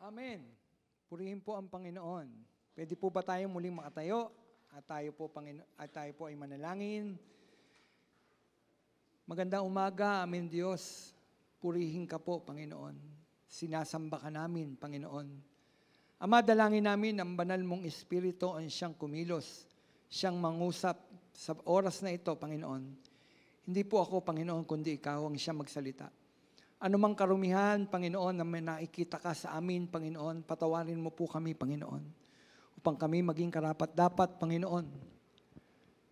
Amen. Purihin po ang Panginoon. Pwede po ba tayong muling makatayo at tayo po ay manalangin? Magandang umaga, amin Diyos. Purihin ka po, Panginoon. Sinasamba ka namin, Panginoon. Ama, dalangin namin ang banal mong Espiritu ang siyang kumilos, siyang mangusap sa oras na ito, Panginoon. Hindi po ako, Panginoon, kundi ikaw ang siyang magsalita. Anumang karumihan, Panginoon, na may nakikita ka sa amin, Panginoon, patawarin mo po kami, Panginoon, upang kami maging karapat-dapat, Panginoon,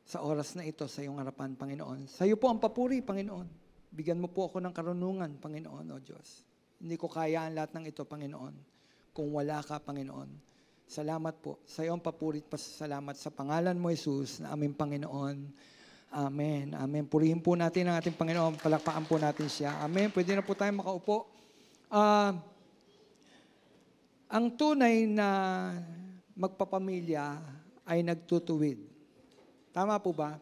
sa oras na ito sa iyong harapan, Panginoon. Sa iyo po ang papuri, Panginoon. Bigyan mo po ako ng karunungan, Panginoon, O Diyos. Hindi ko kaya ang lahat ng ito, Panginoon, kung wala ka, Panginoon. Salamat po. Sa iyo ang papuri at pasasalamat sa pangalan mo, Jesus, na aming Panginoon. Amen. Amen. Purihin po natin ang ating Panginoon. Palakpakan po natin siya. Amen. Pwede na po tayo makaupo. Ang tunay na magpapamilya ay nagtutuwid. Tama po ba?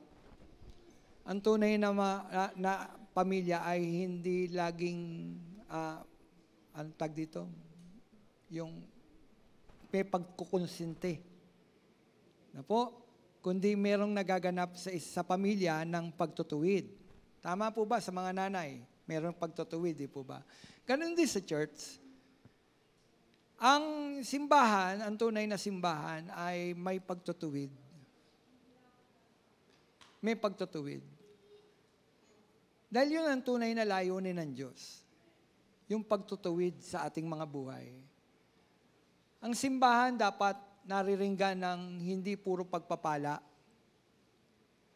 Ang tunay na pamilya ay hindi laging, ang tag dito, yung may pagkukonsente. Na po? Kundi merong nagaganap sa pamilya ng pagtutuwid. Tama po ba sa mga nanay? Merong pagtutuwid, di po ba? Ganun din sa church. Ang simbahan, ang tunay na simbahan ay may pagtutuwid. May pagtutuwid. Dahil yun ang tunay na layunin ng Diyos. Yung pagtutuwid sa ating mga buhay. Ang simbahan dapat nariringgan ng hindi puro pagpapala.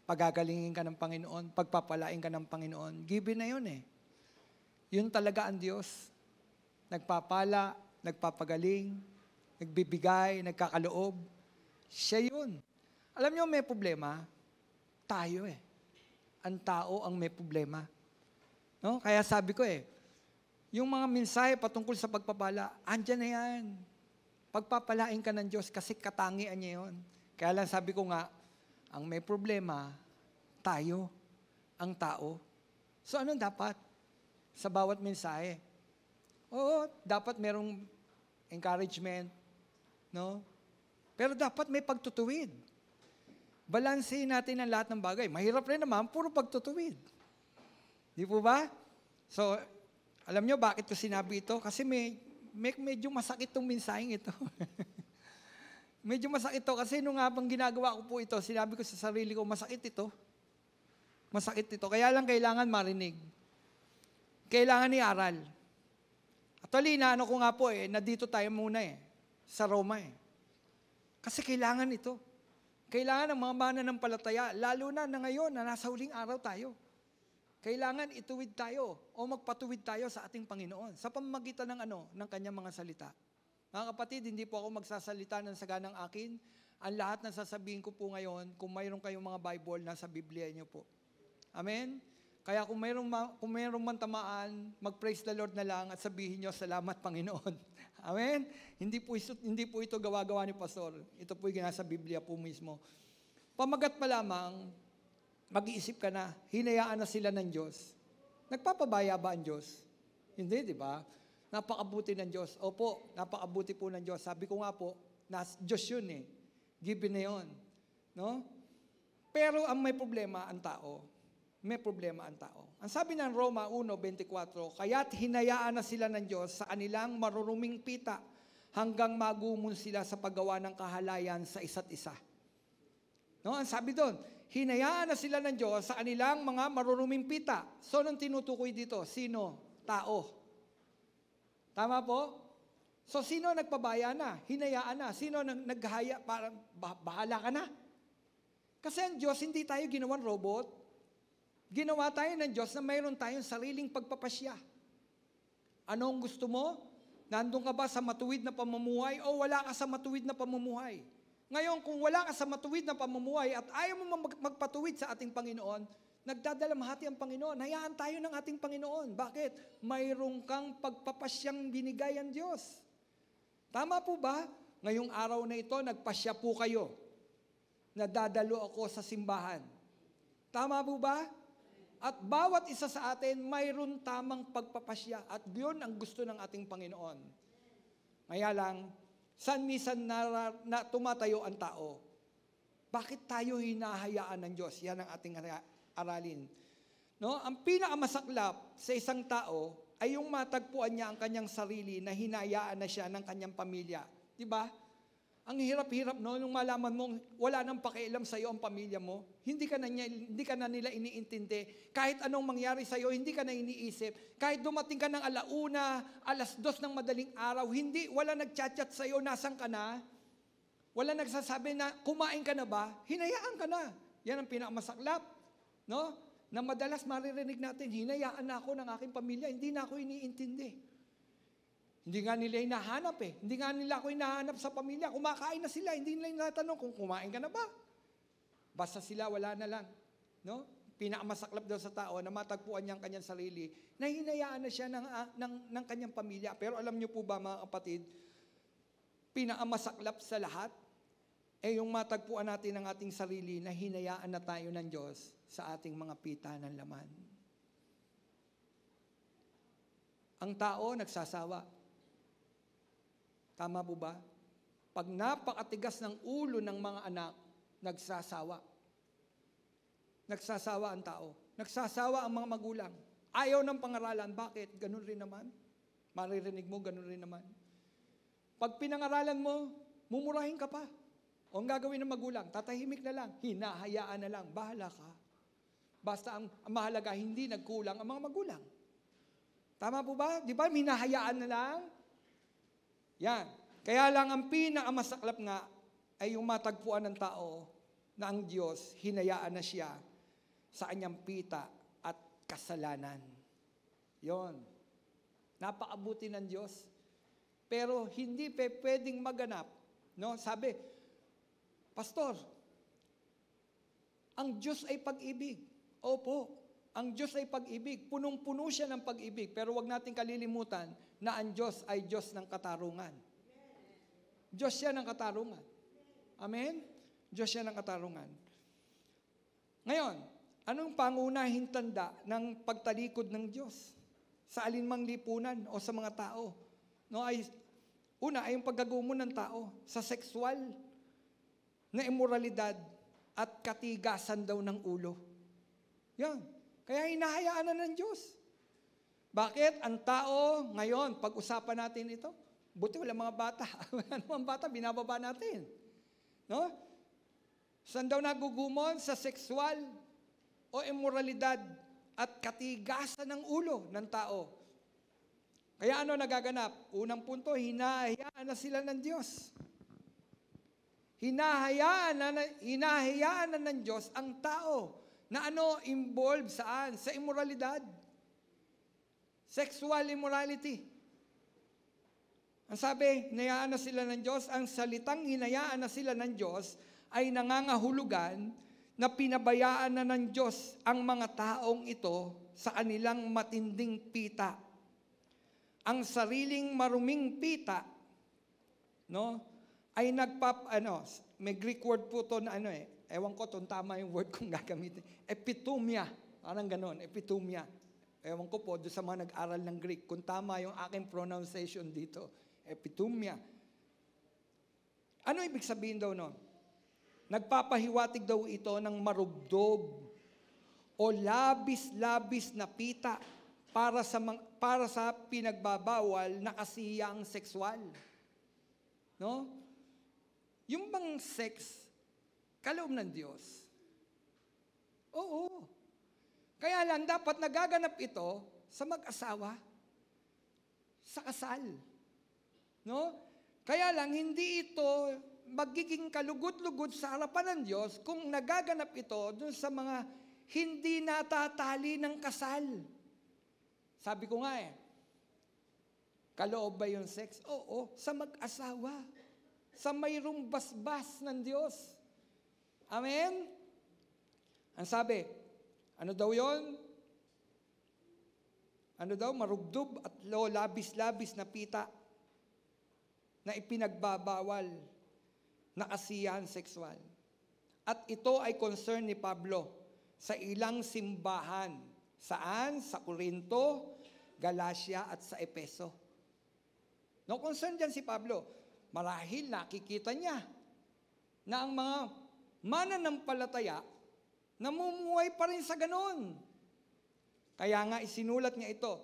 Pagagalingin ka ng Panginoon, pagpapalain ka ng Panginoon. Given na yun eh. Yun talaga ang Diyos. Nagpapala, nagpapagaling, nagbibigay, nagkakaloob. Siya yun. Alam niyo may problema? Tayo eh. Ang tao ang may problema. No? Kaya sabi ko yung mga mensahe patungkol sa pagpapala, andyan na yan. Pagpapalain ka ng Diyos kasi katangian niya yun. Kaya lang sabi ko nga, ang may problema, tayo, ang tao. So anong dapat sa bawat mensahe? Oo, dapat merong encouragement, no? Pero dapat may pagtutuwid. Balansehin natin ang lahat ng bagay. Mahirap rin naman, puro pagtutuwid. Di po ba? So, alam nyo bakit ko sinabi ito? Kasi medyo masakit itong mensaheng ito. Medyo masakit ito kasi nung habang ginagawa ko po ito, sinabi ko sa sarili ko, masakit ito. Masakit ito. Kaya lang kailangan marinig. Kailangan i-aral. Actually, naano ko nga po na dito tayo muna sa Roma Kasi kailangan ito. Kailangan ng mga mananampalataya, lalo na ngayon na nasa huling araw tayo. Kailangan ituwid tayo o magpatuwid tayo sa ating Panginoon sa pamamagitan ng kanyang mga salita. Mga kapatid, hindi po ako magsasalita ng saganang akin. Ang lahat ng sasabihin ko po ngayon, kung mayroon kayong mga Bible, nasa Biblia niyo po. Amen? Kaya kung mayroong man tamaan, mag-praise the Lord na lang at sabihin niyo, salamat Panginoon. Amen? Hindi po ito gawa-gawa ni Pastor. Ito po yung nasa Biblia po mismo. Pamagat pa lamang, mag-iisip ka na, hinayaan na sila ng Diyos. Nagpapabaya ba ang Diyos? Hindi, di ba? Napakabuti ng Diyos. Opo, napakabuti po ng Diyos. Sabi ko nga po, Diyos yun Given na yun. No? Pero ang may problema ang tao. May problema ang tao. Ang sabi ng Roma 1:24, kaya't hinayaan na sila ng Diyos sa kanilang maruruming pita hanggang magumon sila sa paggawa ng kahalayan sa isa't isa. No? Ang sabi doon, hinayaan na sila ng Diyos sa kanilang mga maruruming pita. So, nung tinutukoy dito, sino? Tao. Tama po? So, sino nagpabaya na? Hinayaan na. Sino naghaya? Parang bahala ka na. Kasi ang Diyos, hindi tayo ginawang robot. Ginawa tayo ng Diyos na mayroon tayong sariling pagpapasya. Anong gusto mo? Nandun ka ba sa matuwid na pamumuhay o wala ka sa matuwid na pamumuhay? Ngayon, kung wala ka sa matuwid na pamumuhay at ayaw mo magpatuwid sa ating Panginoon, nagdadalamhati ang Panginoon. Hayaan tayo ng ating Panginoon. Bakit? Mayroong kang pagpapasyang binigay ang Diyos. Tama po ba? Ngayong araw na ito, nagpasya po kayo. Nadadalo ako sa simbahan. Tama po ba? At bawat isa sa atin, mayroon tamang pagpapasya. At yun ang gusto ng ating Panginoon. Kaya lang, saan minsan na tumatayo ang tao? Bakit tayo hinahayaan ng Diyos? Yan ang ating aralin. No? Ang pinakamasaklap sa isang tao ay yung matagpuan niya ang kanyang sarili na hinayaan na siya ng kanyang pamilya. Di ba? Ang hirap-hirap no, nung malaman mo, wala nang pakialam sa iyo ang pamilya mo. Hindi ka na nila iniintindi. Kahit anong mangyari sa iyo, hindi ka na iniisip. Kahit dumating ka ng 1:00, 2:00 ng madaling araw, wala nagchat-chat sa iyo, nasan ka na? Wala nagsasabi na, kumain ka na ba? Hinayaan ka na. Yan ang pinakamasaklap. No? Na madalas maririnig natin, hinayaan na ako ng aking pamilya, hindi na ako iniintindi. Hindi nga nila hinahanap eh. Hindi nga nila ako hinahanap sa pamilya. Kumakain na sila. Hindi nila natanong kung kumain ka na ba. Basta sila, wala na lang. No? Pinakamasaklap daw sa tao na matagpuan niya ang kanyang sarili, na hinayaan na siya ng kanyang pamilya. Pero alam niyo po ba mga kapatid, pinakamasaklap sa lahat, yung matagpuan natin ang ating sarili na hinayaan na tayo ng Diyos sa ating mga pita ng laman. Ang tao nagsasawa. Tama po ba? Pag napakatigas ng ulo ng mga anak, nagsasawa. Nagsasawa ang tao. Nagsasawa ang mga magulang. Ayaw ng pangaralan. Bakit? Ganun rin naman. Maririnig mo, ganun rin naman. Pag pinangaralan mo, mumurahin ka pa. O ang gagawin ng magulang, tatahimik na lang. Hinahayaan na lang. Bahala ka. Basta ang mahalaga, hindi nagkulang ang mga magulang. Tama po ba? Di ba? Hinahayaan na lang. Yan. Kaya lang ang pinakamasaklap nga ay yung matagpuan ng tao na ang Diyos, hinayaan na siya sa kanyang pita at kasalanan. Yon. Napakabuti ng Diyos. Pero hindi pwedeng maganap. No? Sabi, Pastor, ang Diyos ay pag-ibig. Opo, ang Diyos ay pag-ibig. Punong-puno siya ng pag-ibig. Pero wag natin kalilimutan na ang Diyos ay Diyos ng katarungan. Diyos siya ng katarungan. Amen? Diyos siya ng katarungan. Ngayon, anong pangunahing tanda ng pagtalikod ng Diyos sa alinmang lipunan o sa mga tao? No, una ay yung paggagumo ng tao sa sexual na immoralidad at katigasan daw ng ulo. Yan. Kaya hinahayaan na ng Diyos. Bakit? Ang tao, ngayon, pag-usapan natin ito, buti wala mga bata. Wala namang bata, binababa natin. No? Saan daw nagugumon? Sa sexual o immoralidad at katigasan ng ulo ng tao. Kaya ano nagaganap? Unang punto, hinahayaan na sila ng Diyos. Hinahayaan na ng Diyos ang tao na involved saan? Sa immoralidad. Sexual immorality. Ang sabi, hinayaan na sila ng Diyos. Ang salitang hinayaan na sila ng Diyos ay nangangahulugan na pinabayaan na ng Diyos ang mga taong ito sa kanilang matinding pita. Ang sariling maruming pita, no, ay may Greek word po to na ewan ko kung tama yung word kong gagamitin. Epitumia. Parang ganon, epitumia. Ewan ko po doon sa mga nag-aral ng Greek kung tama yung aking pronunciation dito. Epitumia. Ano ibig sabihin daw nun? Nagpapahiwatig daw ito ng marubdob o labis-labis na pita para sa pinagbabawal na kasiyang sexual. No? Yung bang sex, kaloob ng Diyos? Oo. Kaya lang, dapat nagaganap ito sa mag-asawa, sa kasal. No? Kaya lang, hindi ito magiging kalugod-lugod sa harapan ng Diyos kung nagaganap ito dun sa mga hindi natatali ng kasal. Sabi ko nga kaloob ba yung sex? Oo, sa mag-asawa. Sa mayroong basbas ng Diyos. Amen? Ang sabi, ano daw yon? Ano daw? Marugdob at labis-labis na pita na ipinagbabawal na kasiyahan sexual. At ito ay concern ni Pablo sa ilang simbahan. Saan? Sa Corinto, Galacia at sa Epeso. No concern dyan si Pablo. Marahil nakikita niya na ang mga mananampalataya namumuhay pa rin sa ganon. Kaya nga isinulat niya ito.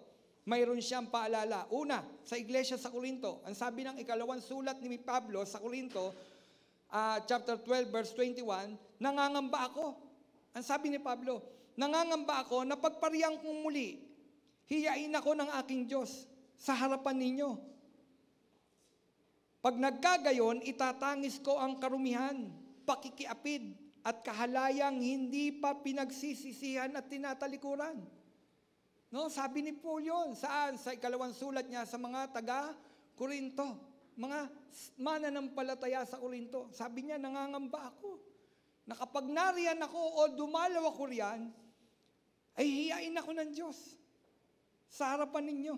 Mayroon siyang paalala. Una, sa iglesia sa Corinto. Ang sabi ng ikalawang sulat ni Pablo sa Corinto, chapter 12, verse 21, nangangamba ako. Ang sabi ni Pablo, nangangamba ako na pagpariyang kong muli, hiyain ako ng aking Diyos sa harapan ninyo. Pag nagkagayon, itatangis ko ang karumihan, pakikiapid, at kahalayang hindi pa pinagsisisihan at tinatalikuran. No, sabi ni Paul yun. Saan? Sa ikalawang sulat niya sa mga taga-Korinto. Mga mananampalataya sa Korinto. Sabi niya, nangangamba ako. Na kapag nariyan ako o dumalaw ako riyan, ay hiyain ako ng Diyos sa harapan ninyo.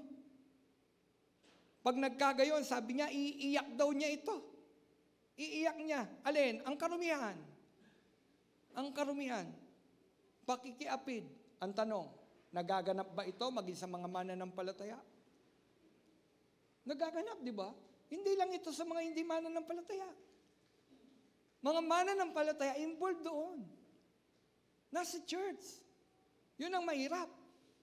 Pag nagkagayon, sabi niya, iiyak daw niya ito. Iiyak niya. Alin? Ang karumihan. Ang karumihan. Pakikiapid. Ang tanong, nagaganap ba ito maging sa mga mananampalataya? Nagaganap, di ba? Hindi lang ito sa mga hindi mananampalataya. Mga mananampalataya, involved doon. Nasa church. Yun ang mahirap.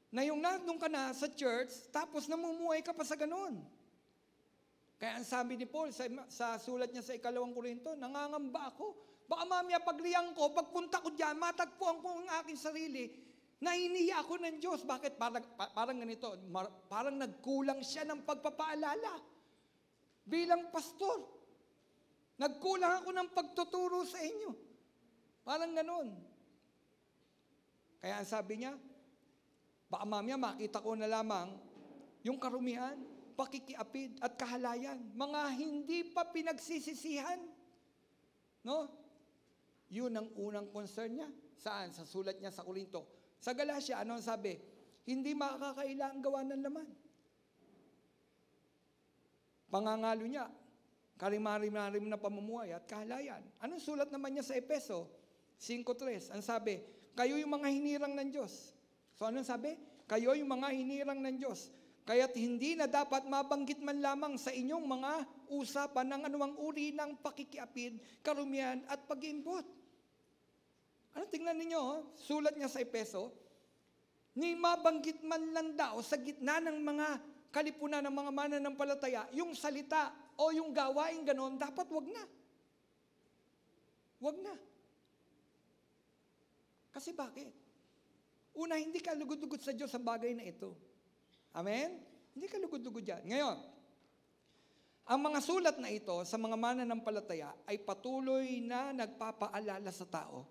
Na yung nandun ka na sa church, tapos namumuhay ka pa sa ganun. Kaya ang sabi ni Paul sa sulat niya sa ikalawang Korinto, nangangamba ako. Baka mamaya pagliyang ko, pagpunta ko dyan, matagpuan ko ang aking sarili, na hiniya ako ng Diyos. Bakit? Parang ganito, parang nagkulang siya ng pagpapaalala. Bilang pastor, nagkulang ako ng pagtuturo sa inyo. Parang ganun. Kaya ang sabi niya, baka mamaya makita ko na lamang yung karumihan, pakikiapid at kahalayan. Mga hindi pa pinagsisisihan. No? Yun ang unang concern niya. Saan? Sa sulat niya sa Korinto. Sa Galacia, ano ang sabi? Hindi makakaila ang gawa ng laman. Pangangalo niya, karimari-marim na pamumuhay at kahalayan. Anong sulat naman niya sa Efeso 5:3? Ang sabi, kayo yung mga hinirang ng Diyos. So anong sabi? Kayo yung mga hinirang ng Diyos. Kaya't hindi na dapat mabanggit man lamang sa inyong mga usapan ng anumang uri ng pakikiapid, karumihan at pag-iimbot. Ano tingnan ninyo? Sulat niya sa Efeso, ni mabanggit man lang daw sa gitna ng mga kalipunan ng mga mananampalataya, yung salita o yung gawain ganon, dapat wag na. Wag na. Kasi bakit? Una, hindi ka lugod-lugod sa Diyos ang bagay na ito. Amen? Hindi ka lugod-lugod yan. Ngayon, ang mga sulat na ito sa mga mananampalataya ay patuloy na nagpapaalala sa tao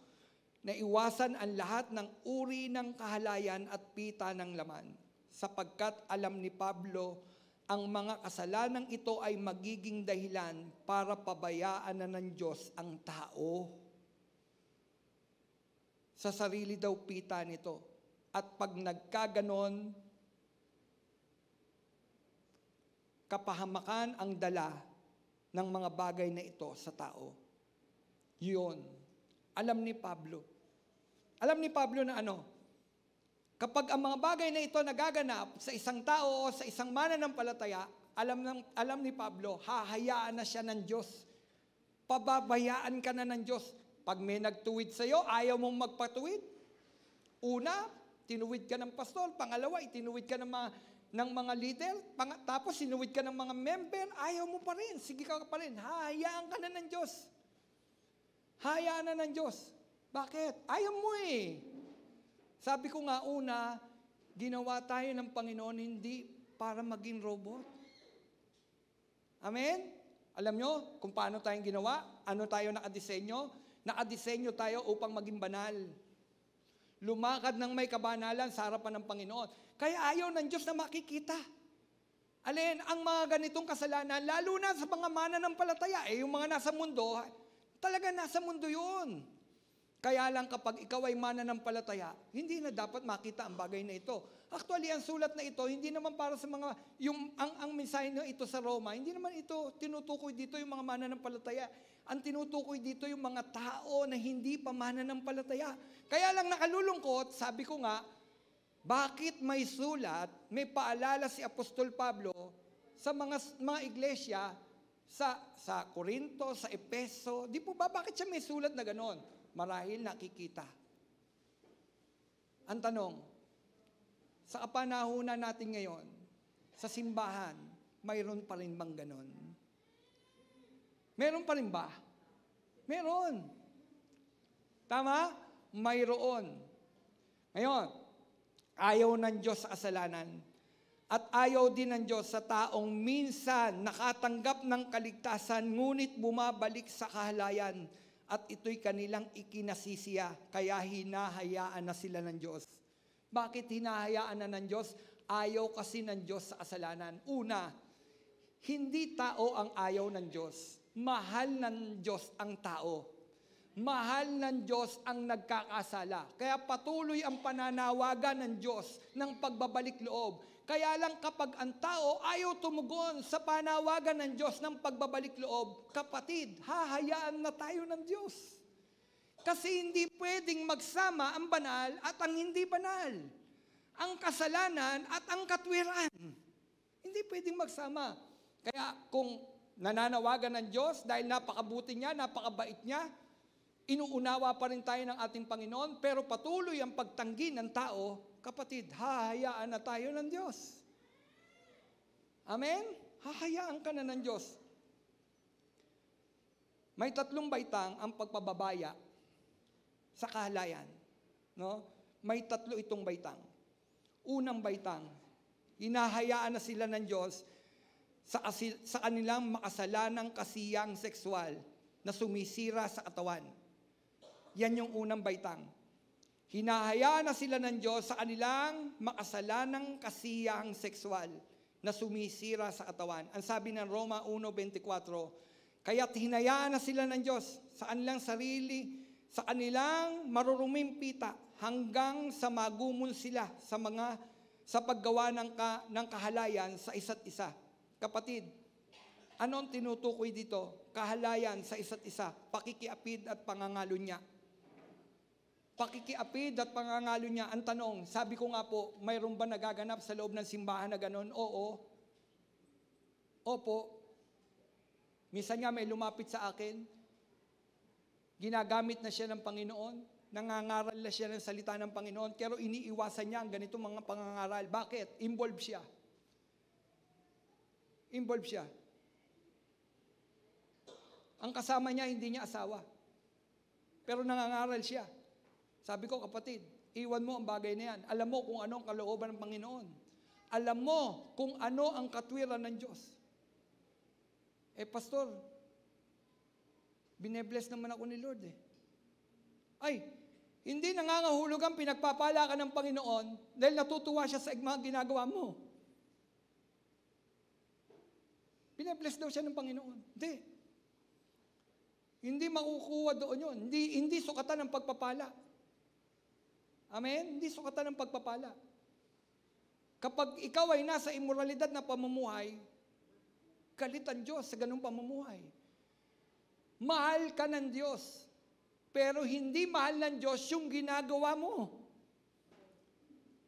na iwasan ang lahat ng uri ng kahalayan at pita ng laman, sapagkat alam ni Pablo ang mga kasalanang ito ay magiging dahilan para pabayaan na ng Diyos ang tao. Sa sarili daw pita nito. At pag nagkaganon, kapahamakan ang dala ng mga bagay na ito sa tao. Yun. Alam ni Pablo. Alam ni Pablo na ano? Kapag ang mga bagay na ito nagaganap sa isang tao o sa isang mananampalataya, alam ni Pablo, hahayaan na siya ng Diyos. Pababayaan ka na ng Diyos. Pag may nagtuwid sa'yo, ayaw mong magpatuwid. Una, tinuwid ka ng pastor. Pangalawa, itinuwid ka ng mga leader. Tapos, sinuwid ka ng mga member. Ayaw mo pa rin. Sige ka pa rin. Hahayaan ka na ng Diyos. Hayaan na ng Diyos. Bakit? Ayaw mo eh. Sabi ko nga una, ginawa tayo ng Panginoon hindi para maging robot. Amen? Alam nyo kung paano tayong ginawa? Ano tayo nakadisenyo? Nakadisenyo tayo upang maging banal. Lumakad ng may kabanalan sa harapan ng Panginoon. Kaya ayaw ng Diyos na makikita. Alin, ang mga ganitong kasalanan, lalo na sa mga mananampalataya, yung mga nasa mundo, talaga nasa mundo yun. Kaya lang kapag ikaw ay mananampalataya, hindi na dapat makita ang bagay na ito. Actually, ang sulat na ito, hindi naman para sa mga, ang mensahe na ito sa Roma, hindi naman ito tinutukoy dito yung mga mananampalataya. Ang tinutukoy dito yung mga tao na hindi pa mananampalataya. Kaya lang nakalulungkot, sabi ko nga, bakit may sulat, may paalala si Apostol Pablo sa mga iglesia, sa Corinto, sa Epeso, di po ba, bakit siya may sulat na ganon? Marahil nakikita. Ang tanong, sa kapanahunan natin ngayon, sa simbahan, mayroon pa rin bang ganon? Meron pa rin ba? Meron. Tama? Mayroon. Ngayon, ayaw ng Diyos sa kasalanan at ayaw din ng Diyos sa taong minsan nakatanggap ng kaligtasan ngunit bumabalik sa kahalayan at ito'y kanilang ikinasisiya kaya hinahayaan na sila ng Diyos. Bakit hinahayaan na ng Diyos? Ayaw kasi ng Diyos sa kasalanan. Una, hindi tao ang ayaw ng Diyos. Mahal ng Diyos ang tao. Mahal ng Diyos ang nagkakasala. Kaya patuloy ang pananawagan ng Diyos ng pagbabalik loob. Kaya lang kapag ang tao ayaw tumugon sa panawagan ng Diyos ng pagbabalik loob, kapatid, hahayaan na tayo ng Diyos. Kasi hindi pwedeng magsama ang banal at ang hindi banal. Ang kasalanan at ang katwiran. Hindi pwedeng magsama. Kaya kung nananawagan ng Diyos dahil napakabuti niya, napakabait niya, inuunawa pa rin tayo ng ating Panginoon, pero patuloy ang pagtanggi ng tao, kapatid, hahayaan na tayo ng Diyos. Amen? Hahayaan ka na ng Diyos. May 3 baitang ang pagpababaya sa kahalayan. No? May 3 itong baitang. Unang baitang, hinahayaan na sila ng Diyos sa kanilang makasalanang kasiyang sexual na sumisira sa katawan. Yan yung unang baitang. Hinahayaan na sila ng Diyos sa kanilang makasalanang kasiyang sexual na sumisira sa katawan. Ang sabi ng Roma 1:24, kaya't hinayaan na sila ng Diyos sa kanilang sarili, sa kanilang maruruming pita, hanggang sa magumon sila sa paggawa ng kahalayan sa isa't isa. Kapatid, ano ang tinutukoy dito? Kahalayan sa isa't isa, pakikiapid at pangangalo niya. Pakikiapid at pangangalo niya. Ang tanong, sabi ko nga po, mayroon ba nagaganap sa loob ng simbahan na ganon? Oo. Opo. Minsan nga may lumapit sa akin, ginagamit na siya ng Panginoon, nangangaral na siya ng salita ng Panginoon, pero iniiwasan niya ang ganitong mga pangangaral. Bakit? Involved siya. Involved siya. Ang kasama niya, hindi niya asawa. Pero nangangaral siya. Sabi ko, kapatid, iwan mo ang bagay na yan. Alam mo kung ano ang kalooban ng Panginoon. Alam mo kung ano ang katwiran ng Diyos. Pastor, binebless naman ako ni Lord Ay, hindi nangangahulugan pinagpapala ka ng Panginoon dahil natutuwa siya sa mga ginagawa mo. Binebless daw siya ng Panginoon. Hindi. Hindi makukuha doon yun. Hindi sukatan ng pagpapala. Amen? Hindi sukatan ng pagpapala. Kapag ikaw ay nasa immoralidad na pamumuhay, galit ang Diyos sa ganung pamumuhay. Mahal ka ng Diyos, pero hindi mahal ng Diyos yung ginagawa mo.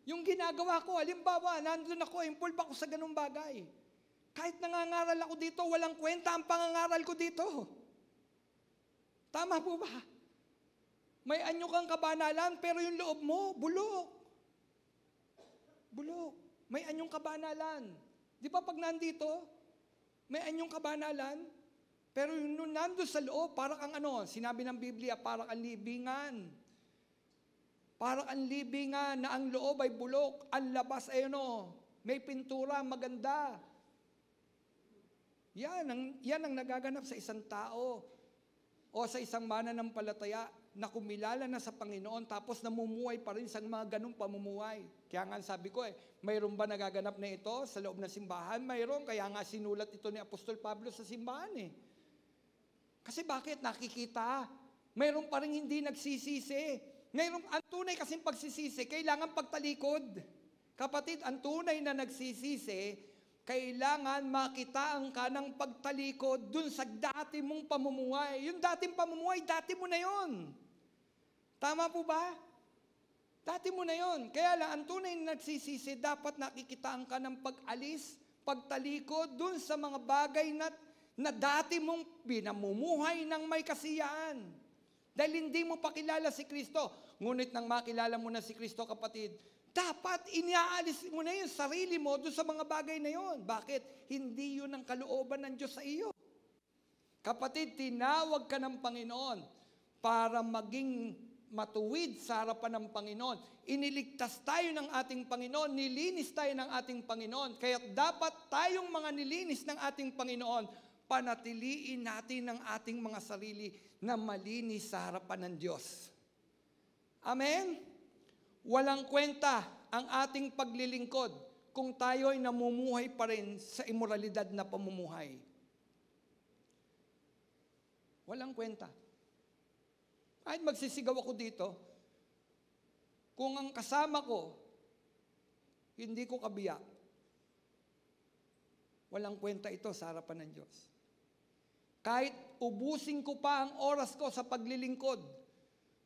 Yung ginagawa ko, halimbawa, nandun ako, involved ako sa ganung bagay. Kahit nangangaral ako dito, walang kwenta ang pangangaral ko dito. Tama po ba? May anyo kang kabanalan, pero yung loob mo, bulok. Bulok. May anyong kabanalan. Di ba pag nandito, may anyong kabanalan, pero yung nandun sa loob, parang ang sinabi ng Biblia, parang ang libingan. Parang ang libingan na ang loob ay bulok, ang labas ay may pintura, maganda. Yan ang nagaganap sa isang tao o sa isang mananampalataya na kumilala na sa Panginoon tapos namumuhay pa rin sa mga ganung pamumuhay. Kaya nga sabi ko mayroon ba nagaganap na ito sa loob ng simbahan? Mayroon, kaya nga sinulat ito ni Apostol Pablo sa simbahan Kasi bakit? Nakikita. Mayroon pa rin hindi nagsisisi. Mayroon, ang tunay kasing pagsisisi, kailangan pagtalikod. Kapatid, ang tunay na nagsisisi, kailangan makitaan ka ng pagtalikod dun sa dati mong pamumuhay. Yung dating pamumuhay, dati mo na yon. Tama po ba? Dati mo na yon. Kaya lang, ang tunay na nagsisisi, dapat nakikitaan ka ng pag-alis, pagtalikod dun sa mga bagay na dati mong binamumuhay ng may kasiyaan. Dahil hindi mo pa kilala si Kristo. Ngunit nang makilala mo na si Kristo, kapatid, dapat iniaalis mo na yung sarili mo doon sa mga bagay na yon. Bakit? Hindi yun ang kalooban ng Diyos sa iyo. Kapatid, tinawag ka ng Panginoon para maging matuwid sa harapan ng Panginoon. Iniligtas tayo ng ating Panginoon, nilinis tayo ng ating Panginoon. Kaya dapat tayong mga nilinis ng ating Panginoon, panatiliin natin ang ating mga sarili na malinis sa harapan ng Diyos. Amen? Walang kwenta ang ating paglilingkod kung tayo ay namumuhay pa rin sa imoralidad na pamumuhay. Walang kwenta. Kahit magsisigaw ako dito, kung ang kasama ko, hindi ko kabiyak, walang kwenta ito sa harapan ng Diyos. Kahit ubusin ko pa ang oras ko sa paglilingkod,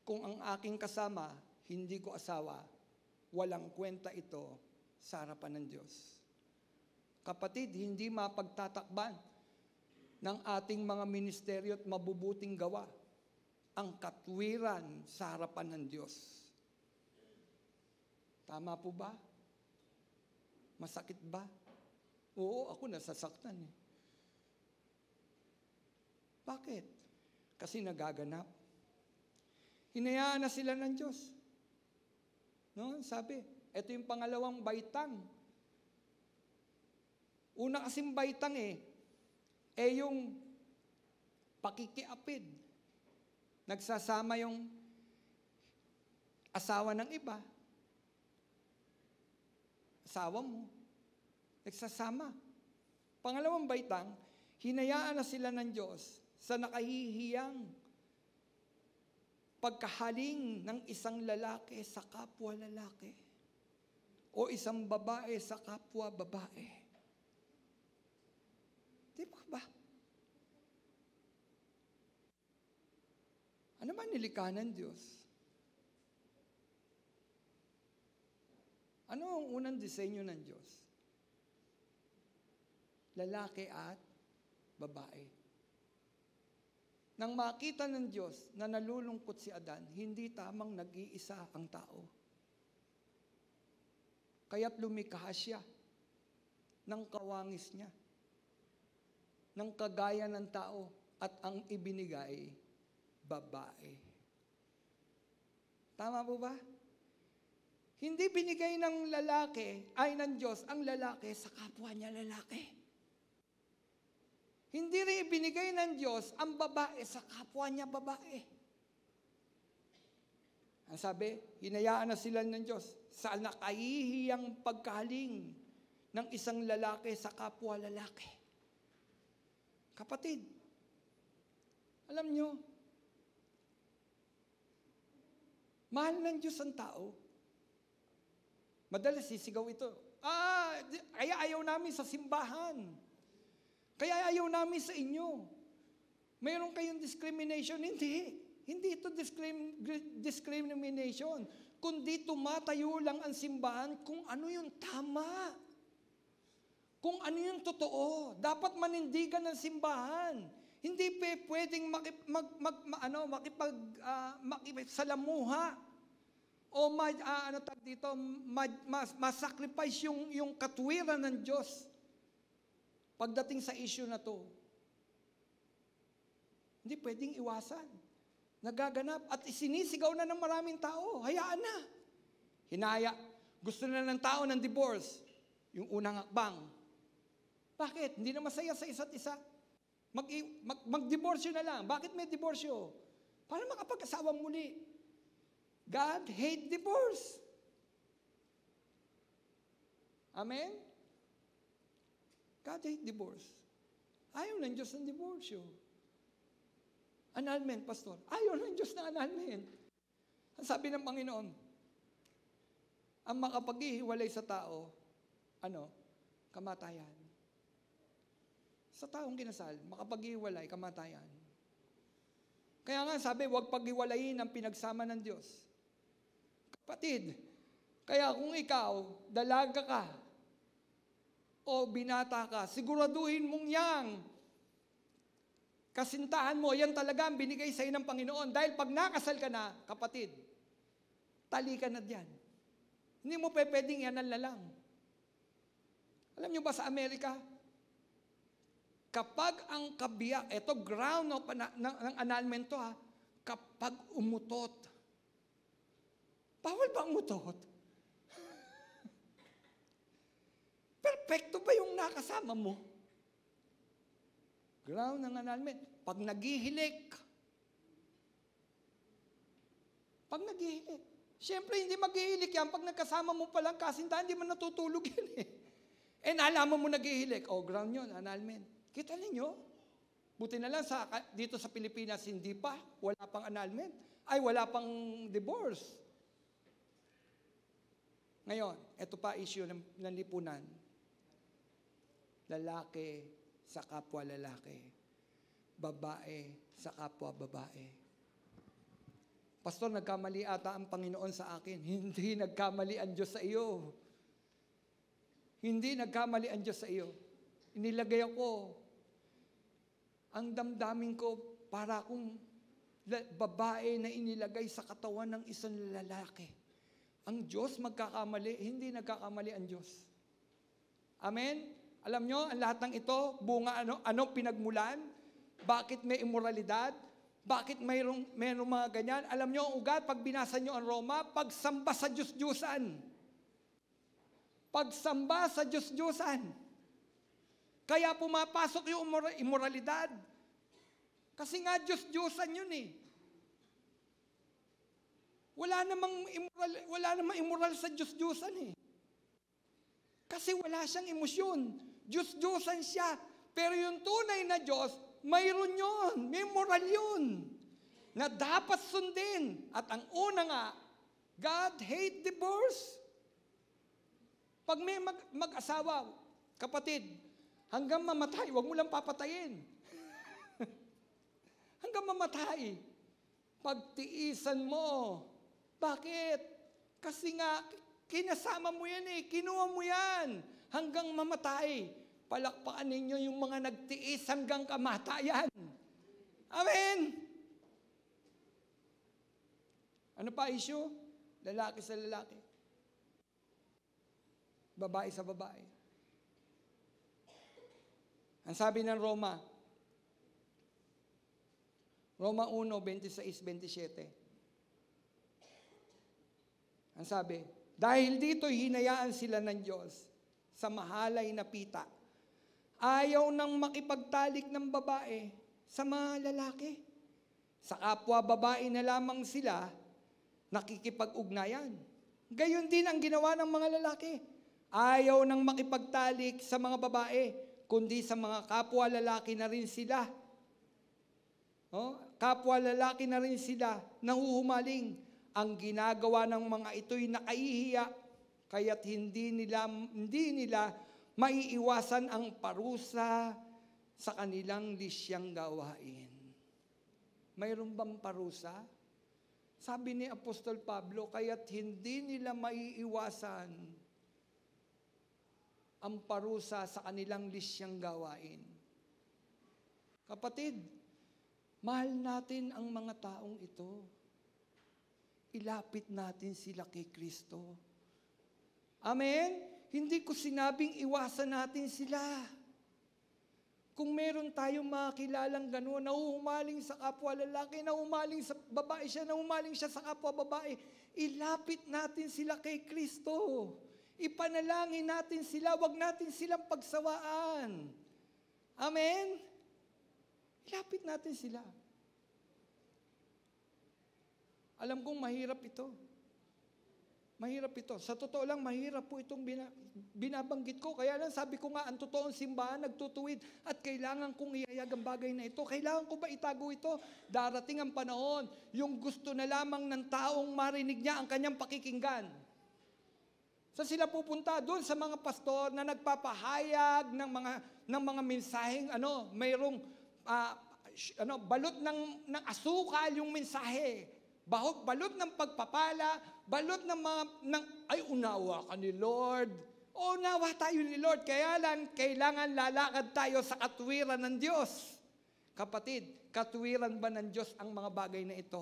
kung ang aking kasama, hindi ko asawa, walang kwenta ito sa harapan ng Diyos. Kapatid, hindi mapagtatakban ng ating mga ministeryo at mabubuting gawa ang katwiran sa harapan ng Diyos. Tama po ba? Masakit ba? Oo, ako nasasaktan eh. Bakit? Kasi nagaganap. Hinayaan na sila ng Diyos. No? Sabi, ito yung pangalawang baitang. Una kasing baitang yung pakikiapid. Nagsasama yung asawa ng iba. Asawa mo. Nagsasama. Pangalawang baitang, hinayaan na sila ng Diyos sa nakahihiyang pagkahaling ng isang lalaki sa kapwa lalaki o isang babae sa kapwa babae. Di ba? Ano man nilikha ng Diyos? Ano ang unang disenyo ng Diyos? Lalaki at babae. Nang makita ng Diyos na nalulungkot si Adan, hindi tamang nag-iisa ang tao. Kaya't lumikha siya ng kawangis niya, ng kagaya ng tao, at ang ibinigay, babae. Tama po ba? Hindi binigay ng lalaki, ay ng Diyos, ang lalaki sa kapwa niya lalaki. Hindi rin ibinigay ng Diyos ang babae sa kapwa niya babae. Ang sabi, hinayaan na sila ng Diyos sa nakahihiyang pagkahaling ng isang lalaki sa kapwa lalaki. Kapatid, alam nyo, mahal ng Diyos ang tao. Madalas sisigaw ito, kaya ayaw namin sa simbahan. Kaya ayaw namin sa inyo. Mayroon kayong discrimination. Hindi. Hindi ito discrimination. Kundi tumatayo lang ang simbahan kung ano yung tama. Kung ano yung totoo. Dapat manindigan ng simbahan. Hindi pwedeng makipagsalamuha o masacrifice yung katwiran ng Diyos. Pagdating sa issue na to, hindi pwedeng iwasan. Nagaganap at isinisigaw na ng maraming tao. Hayaan na. Gusto na ng tao ng divorce. Yung unang hakbang. Bakit? Hindi na masaya sa isa't isa. Mag-divorsyo na lang. Bakit may divorsyo? Para makapag-asawa muli. God hate divorce. Amen? God hate divorce. Ayaw ng Diyos ng divorsyo. Annulment, pastor. Ayaw ng Diyos na annulment. Ang sabi ng Panginoon, ang makapaghihiwalay sa tao, kamatayan. Sa taong kinasal, makapaghiwalay, kamatayan. Kaya nga sabi, huwag paghiwalayin ang pinagsama ng Diyos. Kapatid, kaya kung ikaw, dalaga ka, o binata ka, siguraduhin mong yang kasintahan mo, yan talaga ang binigay sa'yo ng Panginoon. Dahil pag nakasal ka na, kapatid, tali ka na dyan. Hindi mo pwedeng yanan na lang. Alam nyo ba sa Amerika, kapag ang kabiyak, ito ground ng annulment to kapag umutot. Bawal ba umutot? Perfecto ba yung nakasama mo? Ground ng annulment. Pag naghihilik. Siyempre, hindi maghihilik yan. Pag nagkasama mo palang kasintahan, hindi man natutulog yan eh. Eh, nalaman mo naghihilik. Oh, ground yun, annulment. Kita ninyo? Buti na lang dito sa Pilipinas, hindi pa. Wala pang annulment. Ay, wala pang divorce. Ngayon, ito pa issue ng lipunan. Lalaki sa kapwa lalaki. Babae sa kapwa babae. Pastor, nagkamali ata ang Panginoon sa akin. Hindi nagkamali ang Diyos sa iyo. Hindi nagkamali ang Diyos sa iyo. Inilagay ako. Ang damdamin ko para akong babae na inilagay sa katawan ng isang lalaki. Ang Diyos magkakamali, hindi nagkakamali ang Diyos. Amen? Alam nyo, ang lahat ng ito, bunga ano pinagmulan? Bakit may immoralidad? Bakit mayroong mga ganyan? Alam nyo, ang ugat, pag binasa nyo ang Roma, pagsamba sa Diyos-Diyusan. Pagsamba sa Diyos-Diyusan. Kaya pumapasok yung immoralidad. Kasi nga Diyos-Diyusan yun eh. Wala namang immoral sa Diyos-Diyusan eh. Kasi wala siyang emosyon. Diyos-Diyosan siya. Pero yung tunay na Diyos, mayroon yun. May moral yun. Na dapat sundin. At ang una nga, God hate divorce. Pag may mag-asawa, kapatid, hanggang mamatay, huwag mo lang papatayin. Hanggang mamatay. Pagtiisan mo. Bakit? Kasi nga, kinasama mo yan eh. Kinuha mo yan. Hanggang mamatay. Palakpakan ninyo yung mga nagtiis hanggang kamatayan. Amen! Ano pa issue? Lalaki sa lalaki. Babae sa babae. Ang sabi ng Roma 1:26-27. Ang sabi, dahil dito'y hinayaan sila ng Diyos sa mahalay na pita. Ayaw nang makipagtalik ng babae sa mga lalaki. Sa kapwa babae na lamang sila nakikipag-ugnayan. Gayon din ang ginawa ng mga lalaki. Ayaw nang makipagtalik sa mga babae, kundi sa mga kapwa lalaki na rin sila. Kapwa lalaki na rin sila nahuhumaling. Ang ginagawa ng mga ito'y nakahihiya, kaya't hindi nila maiiwasan ang parusa sa kanilang lisyang gawain. Mayroon bang parusa? Sabi ni Apostol Pablo, kaya't hindi nila maiiwasan ang parusa sa kanilang lisyang gawain. Kapatid, mahal natin ang mga taong ito. Ilapit natin sila kay Kristo. Amen? Hindi ko sinabing iwasan natin sila. Kung meron tayong mga kilalang gano'n, nahuhumaling sa kapwa lalaki, nahuhumaling sa babae siya, nahuhumaling siya sa kapwa babae, ilapit natin sila kay Kristo. Ipanalangin natin sila, wag natin silang pagsawaan. Amen? Ilapit natin sila. Alam kong mahirap ito. Mahirap ito. Sa totoo lang, mahirap po itong binabanggit ko. Kaya lang sabi ko nga, ang totoong simbahan nagtutuwid at kailangan kong ihayag ang bagay na ito. Kailangan ko ba itago ito? Darating ang panahon, yung gusto na lamang ng taong marinig niya ang kanyang pakikinggan. Saan sila pupunta? Doon sa mga pastor na nagpapahayag ng mga mensaheng, mayroong balot ng asukal yung mensahe. Balot ng pagpapala, balot ng ay unawa ka ni Lord. O nawa tayo ni Lord, kaya lang kailangan lalakad tayo sa katwiran ng Diyos. Kapatid, katwiran ba ng Diyos ang mga bagay na ito?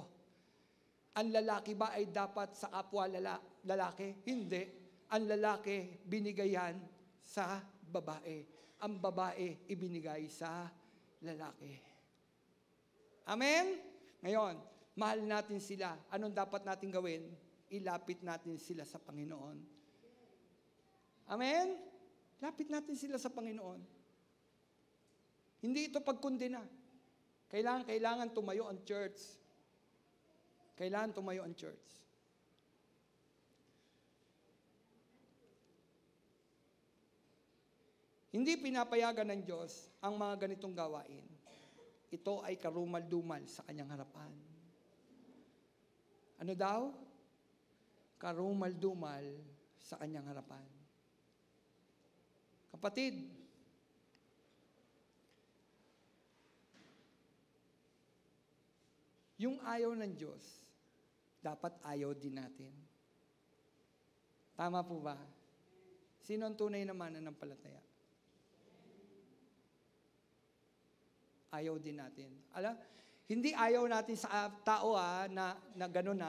Ang lalaki ba ay dapat sa kapwa lalaki? Hindi. Ang lalaki binigayan sa babae. Ang babae ibinigay sa lalaki. Amen? Ngayon, mahal natin sila. Anong dapat natin gawin? Ilapit natin sila sa Panginoon. Amen? Lapit natin sila sa Panginoon. Hindi ito pagkundina. Kailangan tumayo ang church. Kailangan tumayo ang church. Hindi pinapayagan ng Diyos ang mga ganitong gawain. Ito ay karumal-dumal sa kanyang harapan. Ano daw? Karumal-dumal sa kanyang harapan. Kapatid, yung ayaw ng Diyos, dapat ayaw din natin. Tama po ba? Sino ang tunay na mananampalataya? Ayaw din natin. Hindi ayaw natin sa tao na gano'n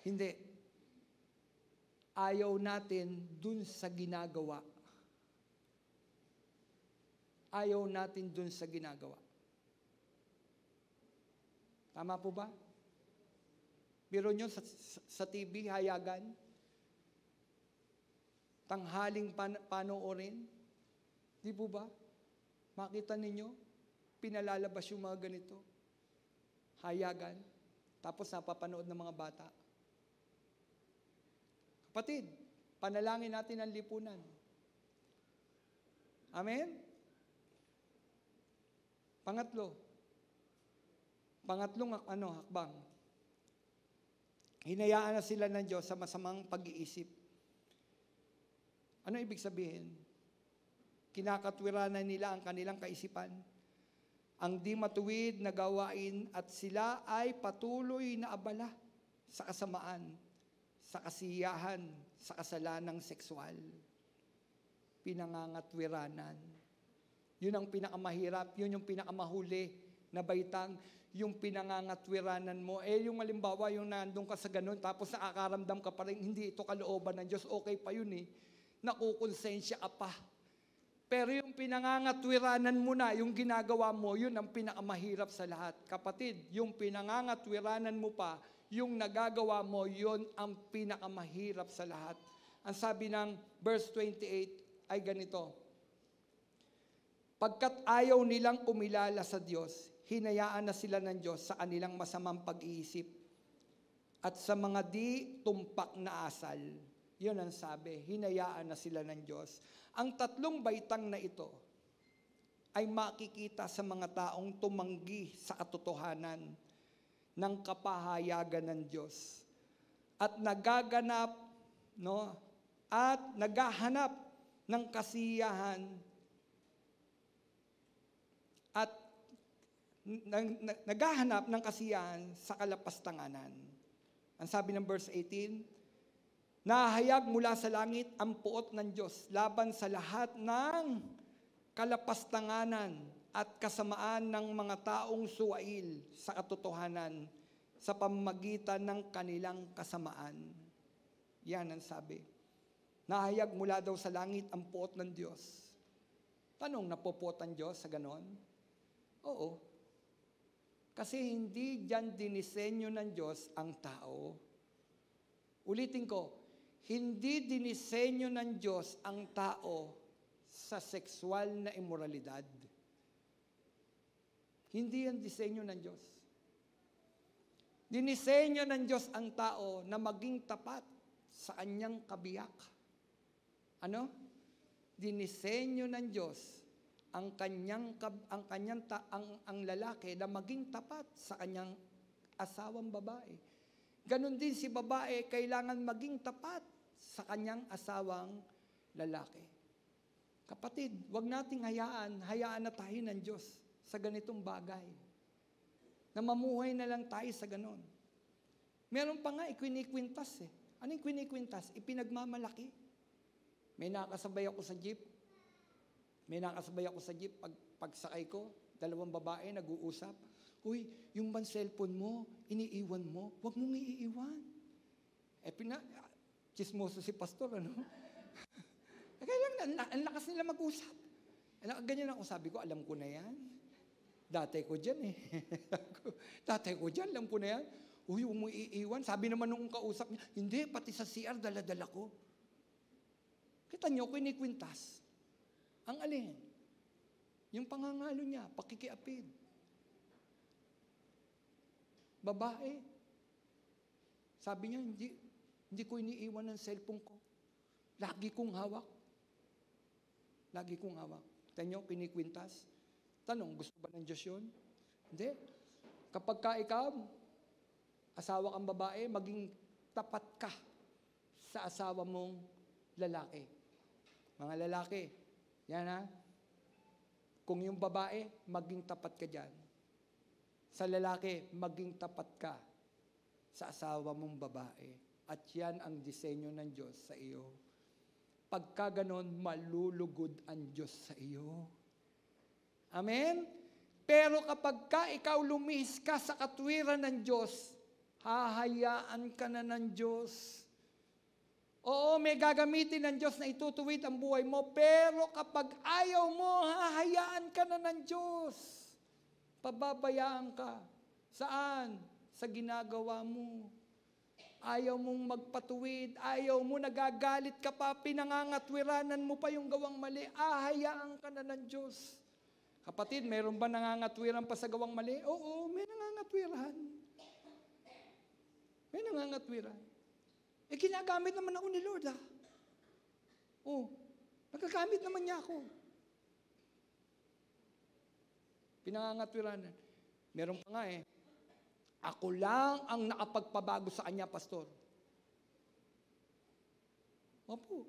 Hindi. Ayaw natin dun sa ginagawa. Ayaw natin dun sa ginagawa. Tama po ba? Biro nyo sa TV, hayagan. Tanghaling panoorin. Di po ba? Makita ninyo, pinalalabas yung mga ganito. Hayagan. Tapos napapanood ng mga bata. Kapatid, panalangin natin ang lipunan. Amen? Pangatlong hakbang. Hinayaan na sila ng Diyos sa masamang pag-iisip. Ano ibig sabihin? Kinakatwiranan nila ang kanilang kaisipan. Ang di matuwid na gawain at sila ay patuloy na abala sa kasamaan, sa kasiyahan, sa kasalanang sexual. Pinangangatwiranan. Yun ang pinakamahirap, yun yung pinakamahuli na baitang, yung pinangangatwiranan mo. Yung halimbawa, yung nandun ka sa ganun, tapos nakakaramdam ka pa rin, hindi ito kalooban ng Diyos, okay pa yun nakukonsensya ka pa. Pero yung pinangangatwiranan mo na, yung ginagawa mo, yun ang pinakamahirap sa lahat. Kapatid, yung pinangangatwiranan mo pa, yung nagagawa mo, yun ang pinakamahirap sa lahat. Ang sabi ng verse 28 ay ganito, pagkat ayaw nilang kumilala sa Diyos, hinayaan na sila ng Diyos sa kanilang masamang pag-iisip at sa mga di tumpak na asal. Yun ang sabi, hinayaan na sila ng Diyos. Ang tatlong baitang na ito ay makikita sa mga taong tumanggi sa katotohanan ng kapahayagan ng Diyos at nagaganap, at naghahanap ng kasiyahan at naghahanap ng kasiyahan sa kalapastanganan. Ang sabi ng verse 18, nahayag mula sa langit ang puot ng Diyos laban sa lahat ng kalapastanganan at kasamaan ng mga taong suwail sa katotohanan sa pamamagitan ng kanilang kasamaan. Yan ang sabi. Nahayag mula daw sa langit ang puot ng Diyos. Tanong, napupuot ang Diyos sa ganon? Oo. Kasi hindi diyan dinisenyo ng Diyos ang tao. Ulitin ko, hindi dinisenyo ng Diyos ang tao sa sexual na immoralidad. Hindi yan disenyo ng Diyos. Dinisenyo ng Diyos ang tao na maging tapat sa kanyang kabiyak. Ano? Dinisenyo ng Diyos ang lalaki na maging tapat sa kanyang asawang babae. Ganon din si babae, kailangan maging tapat sa kanyang asawang lalaki. Kapatid, wag nating hayaan na tayo ng Diyos sa ganitong bagay. Na mamuhay na lang tayo sa ganon. Meron pa nga, ikinikwintas . Ano yung kwinikwintas? Ipinagmamalaki. May nakasabay ako sa jeep. Pagsakay ko, dalawang babae nag-uusap. Uy, yung bang cellphone mo, iniiwan mo, huwag mong iiwan. Chismoso si pastor, ano? Kaya lang, ang lakas nila mag-usap. Ganyan ako, sabi ko, alam ko na yan. Dati ko dyan eh. Alam ko na yan. Uy, huwag mo iiwan. Sabi naman nung kausap niya, hindi, pati sa CR, dala-dala ko. Kita niyo, kinikwintas. Ang alin? Yung pangangalo niya, pakikiapid. Babae. Sabi niya, hindi ko iniiwan ng cellphone ko. Lagi kong hawak. Kita niyo, kinikwintas. Tanong, gusto ba ng Diyos yun? Hindi. Kapag ka ikaw, asawa kang babae, maging tapat ka sa asawa mong lalaki. Mga lalaki, yan ha. Kung yung babae, maging tapat ka dyan. Sa lalaki, maging tapat ka sa asawa mong babae. At yan ang disenyo ng Diyos sa iyo. Pagka ganon, malulugod ang Diyos sa iyo. Amen? Pero kapag ka ikaw lumihis ka sa katwiran ng Diyos, hahayaan ka na ng Diyos. Oo, may gagamitin ng Diyos na itutuwid ang buhay mo, pero kapag ayaw mo, hahayaan ka na ng Diyos. Pababayaan ka. Saan? Sa ginagawa mo. Ayaw mong magpatuwid, ayaw mo, nagagalit ka pa, pinangangatwiranan mo pa yung gawang mali, hahayaan ka na ng Diyos. Kapatid, mayroon ba nangangatwiran pa sa gawang mali? Oo, may nangangatwiran. Ginagamit naman ako ni Lord, ha? Nagagamit naman niya ako. Pinangangatwiranan. Meron pa nga eh. Ako lang ang nakapagpabago sa kanya, pastor. Opo.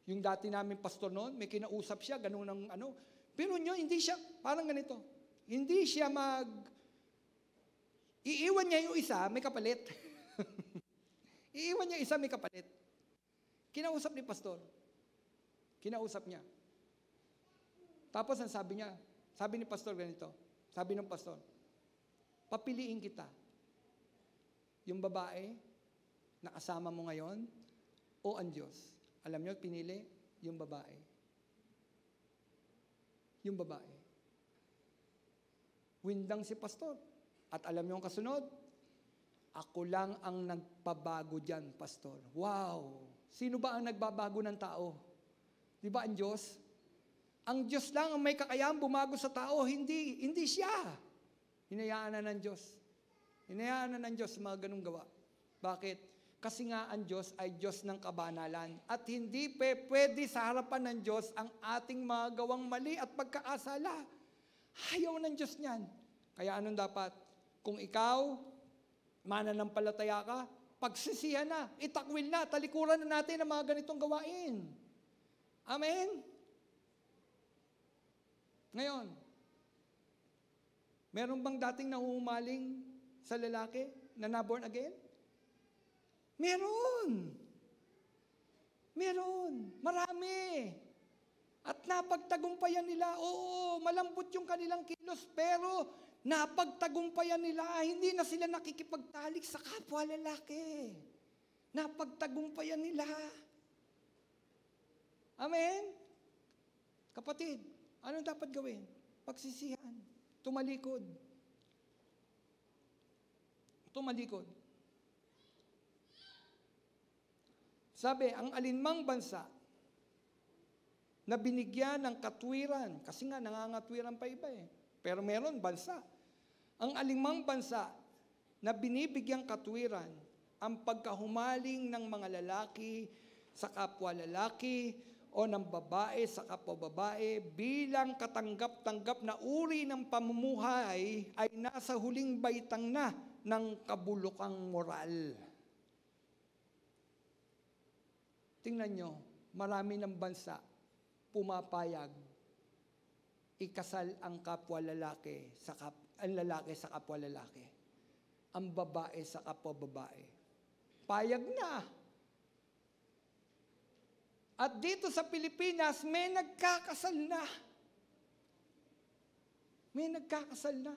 Yung dati namin pastor noon, may kinausap siya, ganun ang ano. Pero nyo, hindi siya, parang ganito. Hindi siya iiwan niya yung isa, may kapalit. Iiwan niya isa, may kapalit. Kinausap ni pastor. Kinausap niya. Tapos ang sabi niya, sabi ni pastor ganito, sabi ng pastor, papiliin kita. Yung babae na kasama mo ngayon o ang Diyos. Alam niyo, pinili yung babae. Yung babae. Windang si pastor. At alam niyo ang kasunod? Ako lang ang nagpabago dyan, pastor. Wow! Sino ba ang nagbabago ng tao? Di ba ang Diyos? Ang Diyos lang ang may kakayahang bumago sa tao, hindi siya. Hinayaan na ng Diyos. Hinayaan na ng Diyos mga ganung gawa. Bakit? Kasi nga ang Diyos ay Diyos ng kabanalan. At hindi pwede sa harapan ng Diyos ang ating mga gawang mali at pagkakasala. Ayaw ng Diyos niyan. Kaya anong dapat? Kung ikaw, mananampalataya ka, pagsisihan na, itakwil na, talikuran na natin ang mga ganitong gawain. Amen? Ngayon, meron bang dating nahuhumaling sa lalaki na na-born again? Meron. Marami. At napagtagumpayan nila, oo, malambot yung kanilang kilos, pero napagtagumpayan nila, hindi na sila nakikipagtalik sa kapwa lalaki. Napagtagumpayan nila. Amen? Kapatid, anong dapat gawin? Pagsisihan. Tumalikod. Sabi, ang alinmang bansa na binigyan ng katwiran, kasi nga nangangatwiran pa iba eh, pero meron bansa. Ang alinmang bansa na binibigyang katwiran, ang pagkahumaling ng mga lalaki sa kapwa lalaki o ng babae sa kapwa babae bilang katanggap-tanggap na uri ng pamumuhay ay nasa huling baitang na ng kabulukang moral. Tingnan nyo, marami ng bansa pumapayag ikasal ang kapwa lalaki ang lalaki sa kapwa lalaki. Ang babae sa kapwa babae. Payag na. At dito sa Pilipinas, may nagkakasal na. May nagkakasal na.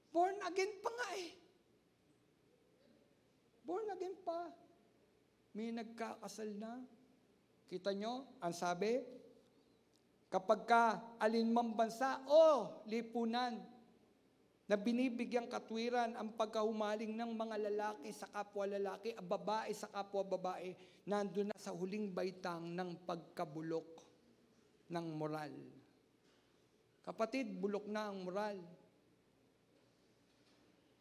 Born again pa nga eh. Born again pa. May nagkakasal na. Kita nyo, ang sabi, kapag ka alinmang bansa o lipunan na binibigyang katwiran ang pagkahumaling ng mga lalaki sa kapwa lalaki, babae sa kapwa babae, nandun na sa huling baitang ng pagkabulok ng moral. Kapatid, bulok na ang moral.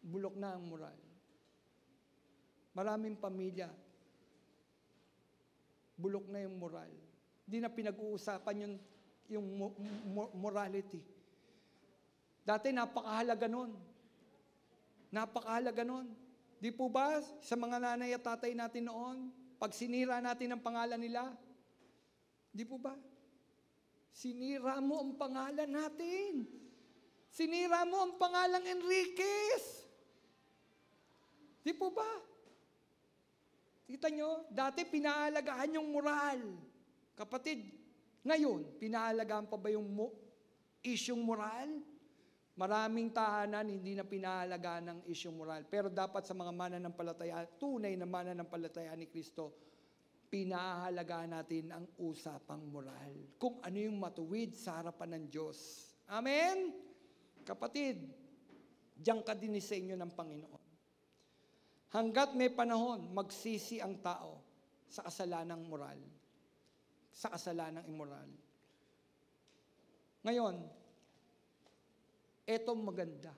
Bulok na ang moral. Maraming pamilya, bulok na yung moral. Hindi na pinag-uusapan yung morality. Dati napakahalaga nun. Napakahalaga nun. Di po ba sa mga nanay at tatay natin noon, pag sinira natin ang pangalan nila, di po ba? Sinira mo ang pangalan natin. Sinira mo ang pangalang Enriquez. Di po ba? Kita nyo, dati pinahalagahan yung moral. Kapatid, ngayon, pinahalagahan pa ba yung isyong moral? Maraming tahanan, hindi na pinahalagaan ng isyong moral. Pero dapat sa mga mananampalataya, tunay na mananampalataya ni Kristo, pinahalagaan natin ang usapang moral. Kung ano yung matuwid sa harapan ng Diyos. Amen? Kapatid, diyan ka din sa inyo ng Panginoon. Hanggat may panahon, magsisi ang tao sa kasalanang moral. Sa kasalanang immoral. Ngayon, etong maganda.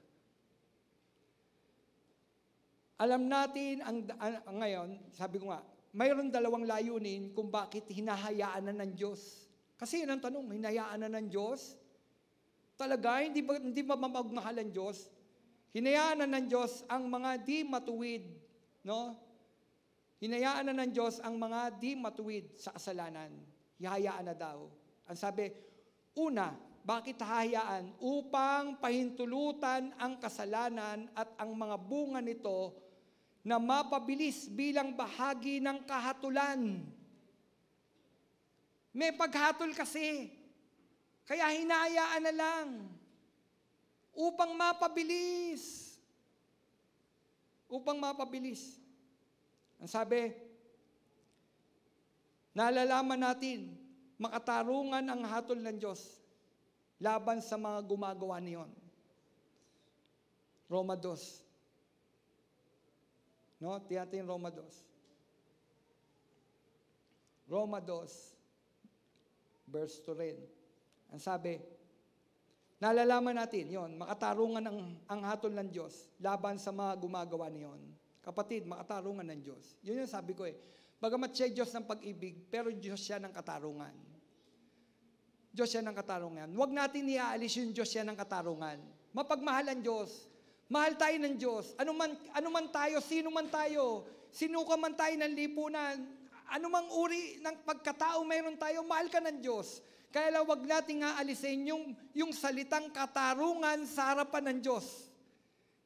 Alam natin, ngayon, sabi ko nga, mayroon dalawang layunin kung bakit hinahayaan na ng Diyos. Kasi yun ang tanong, hinahayaan na ng Diyos? Talaga, hindi ba mamagmahal ang Diyos? Hinayaan na ng Diyos ang mga di matuwid, no? Hinayaan na ng Diyos ang mga di matuwid sa kasalanan. Hihayaan na daw. Ang sabi, una, bakit hahayaan? Upang pahintulutan ang kasalanan at ang mga bunga nito na mapabilis bilang bahagi ng kahatulan. May paghatol kasi. Kaya hinahayaan na lang. Upang mapabilis. Upang mapabilis. Ang sabi, nalalaman natin, makatarungan ang hatol ng Diyos laban sa mga gumagawa niyon. Roma 2. No? Tiyatin Roma 2. Roma 2, verse 2 rin. Ang sabi, nalalaman natin, yon, makatarungan ang hatol ng Diyos laban sa mga gumagawa niyon. Kapatid, makatarungan ng Diyos. Yun yung sabi ko eh. Bagamat siya Diyos ng pag-ibig, pero Diyos siya ng katarungan. Diyos siya ng katarungan. Huwag natin iaalis yung Diyos siya ng katarungan. Mapagmahal ang Diyos. Mahal tayo ng Diyos. Ano man tayo, sino man tayo, sinuka man tayo ng lipunan, anumang uri ng pagkatao mayroon tayo, mahal ka ng Diyos. Kaya lang huwag natin aalisin yung salitang katarungan sa harapan ng Diyos.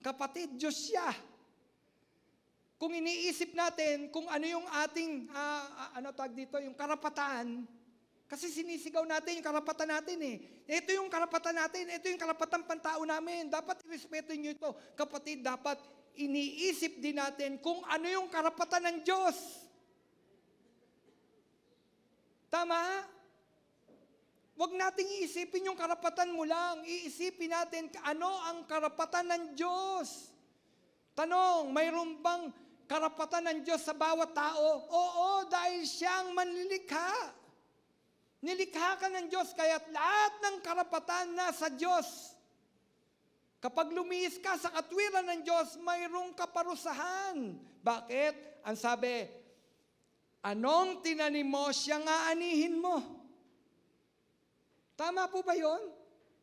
Kapatid, Diyos siya. Kung iniisip natin kung ano yung ating, yung karapatan, kasi sinisigaw natin yung karapatan natin eh. Ito yung karapatan natin, ito yung karapatan pantao namin. Dapat irespeto nyo ito. Kapatid, dapat iniisip din natin kung ano yung karapatan ng Diyos. Tama? Huwag nating iisipin yung karapatan mo lang. Iisipin natin ano ang karapatan ng Diyos. Tanong, mayroon bang karapatan ng Diyos sa bawat tao? Oo, dahil siyang manlilikha. Nilikha ka ng Diyos, kaya't lahat ng karapatan nasa Diyos. Kapag lumihis ka sa katwiran ng Diyos, mayroong kaparusahan. Bakit? Ang sabi, anong tinanim mo, siyang aanihin mo. Tama po ba yun?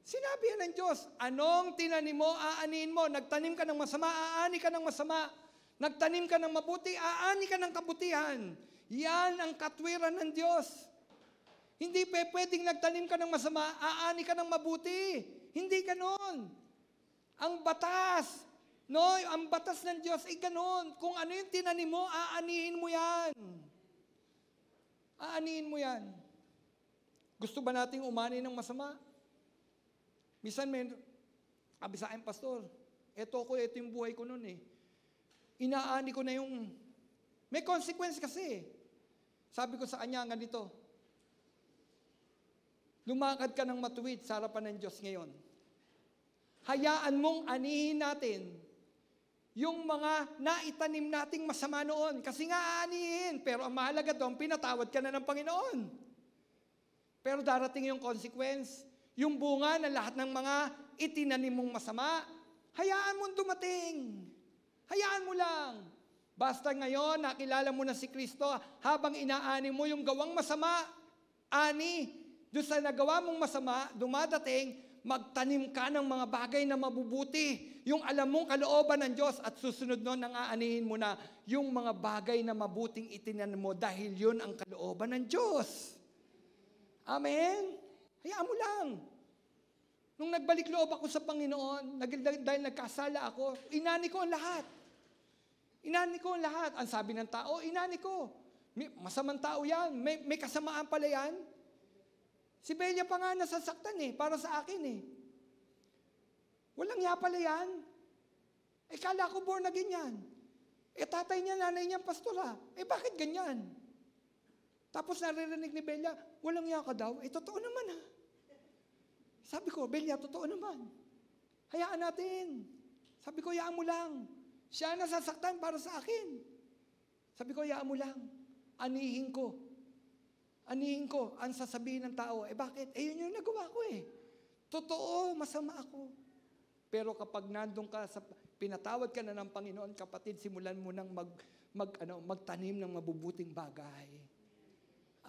Sinabi yan ng Diyos, anong tinanim mo, aanihin mo. Nagtanim ka ng masama, aani ka ng masama. Nagtanim ka ng mabuti, aani ka ng kabutihan. Yan ang katwiran ng Diyos. Hindi pwedeng nagtanim ka ng masama, aani ka ng mabuti. Hindi ganon. Ang batas, no? Ang batas ng Diyos ay ganon. Kung ano yung tinanim mo, aanihin mo yan. Aanihin mo yan. Gusto ba nating umani ng masama? Minsan may, sabi sa akin, pastor, ito yung buhay ko noon eh. Inaani ko na yung, may consequence kasi. Sabi ko sa kanya, ganito, lumakad ka ng matuwid sa harapan ng Diyos ngayon. Hayaan mong anihin natin yung mga naitanim nating masama noon. Kasi nga aanihin. Pero ang mahalaga doon, pinatawad ka na ng Panginoon. Pero darating yung consequence. Yung bunga ng lahat ng mga itinanim mong masama, hayaan mong dumating. Hayaan mo lang. Basta ngayon, nakilala mo na si Kristo, habang inaani mo yung gawang masama, ani, doon sa nagawa mong masama, dumadating, magtanim ka ng mga bagay na mabubuti. Yung alam mong kalooban ng Diyos at susunod nun, nang aanihin mo na yung mga bagay na mabuting itinanim mo dahil yun ang kalooban ng Diyos. Amen? Hayaan mo lang. Nung nagbalik loob ako sa Panginoon, dahil nagkasala ako, inani ko ang lahat. Inani ko ang lahat. Ang sabi ng tao, inani ko. Masamang tao yan. May kasamaan pala yan. Si Belia pa nga nasasaktan para sa akin Walang ya pala yan. Kala ko born again yan. Tatay niya, nanay niya, pastora. Bakit ganyan? Tapos naririnig ni Belia, walang ya ka daw. Totoo naman Sabi ko, Belia, totoo naman. Hayaan natin. Sabi ko, hayaan mo lang. Siya nasasaktan para sa akin. Sabi ko, hayaan mo lang. Anihin ko. Anihin ko ang sasabihin ng tao. Bakit? Yun yung nagawa ko Totoo, masama ako. Pero kapag nandun ka, pinatawad ka na ng Panginoon, kapatid, simulan mo nang magtanim ng mabubuting bagay.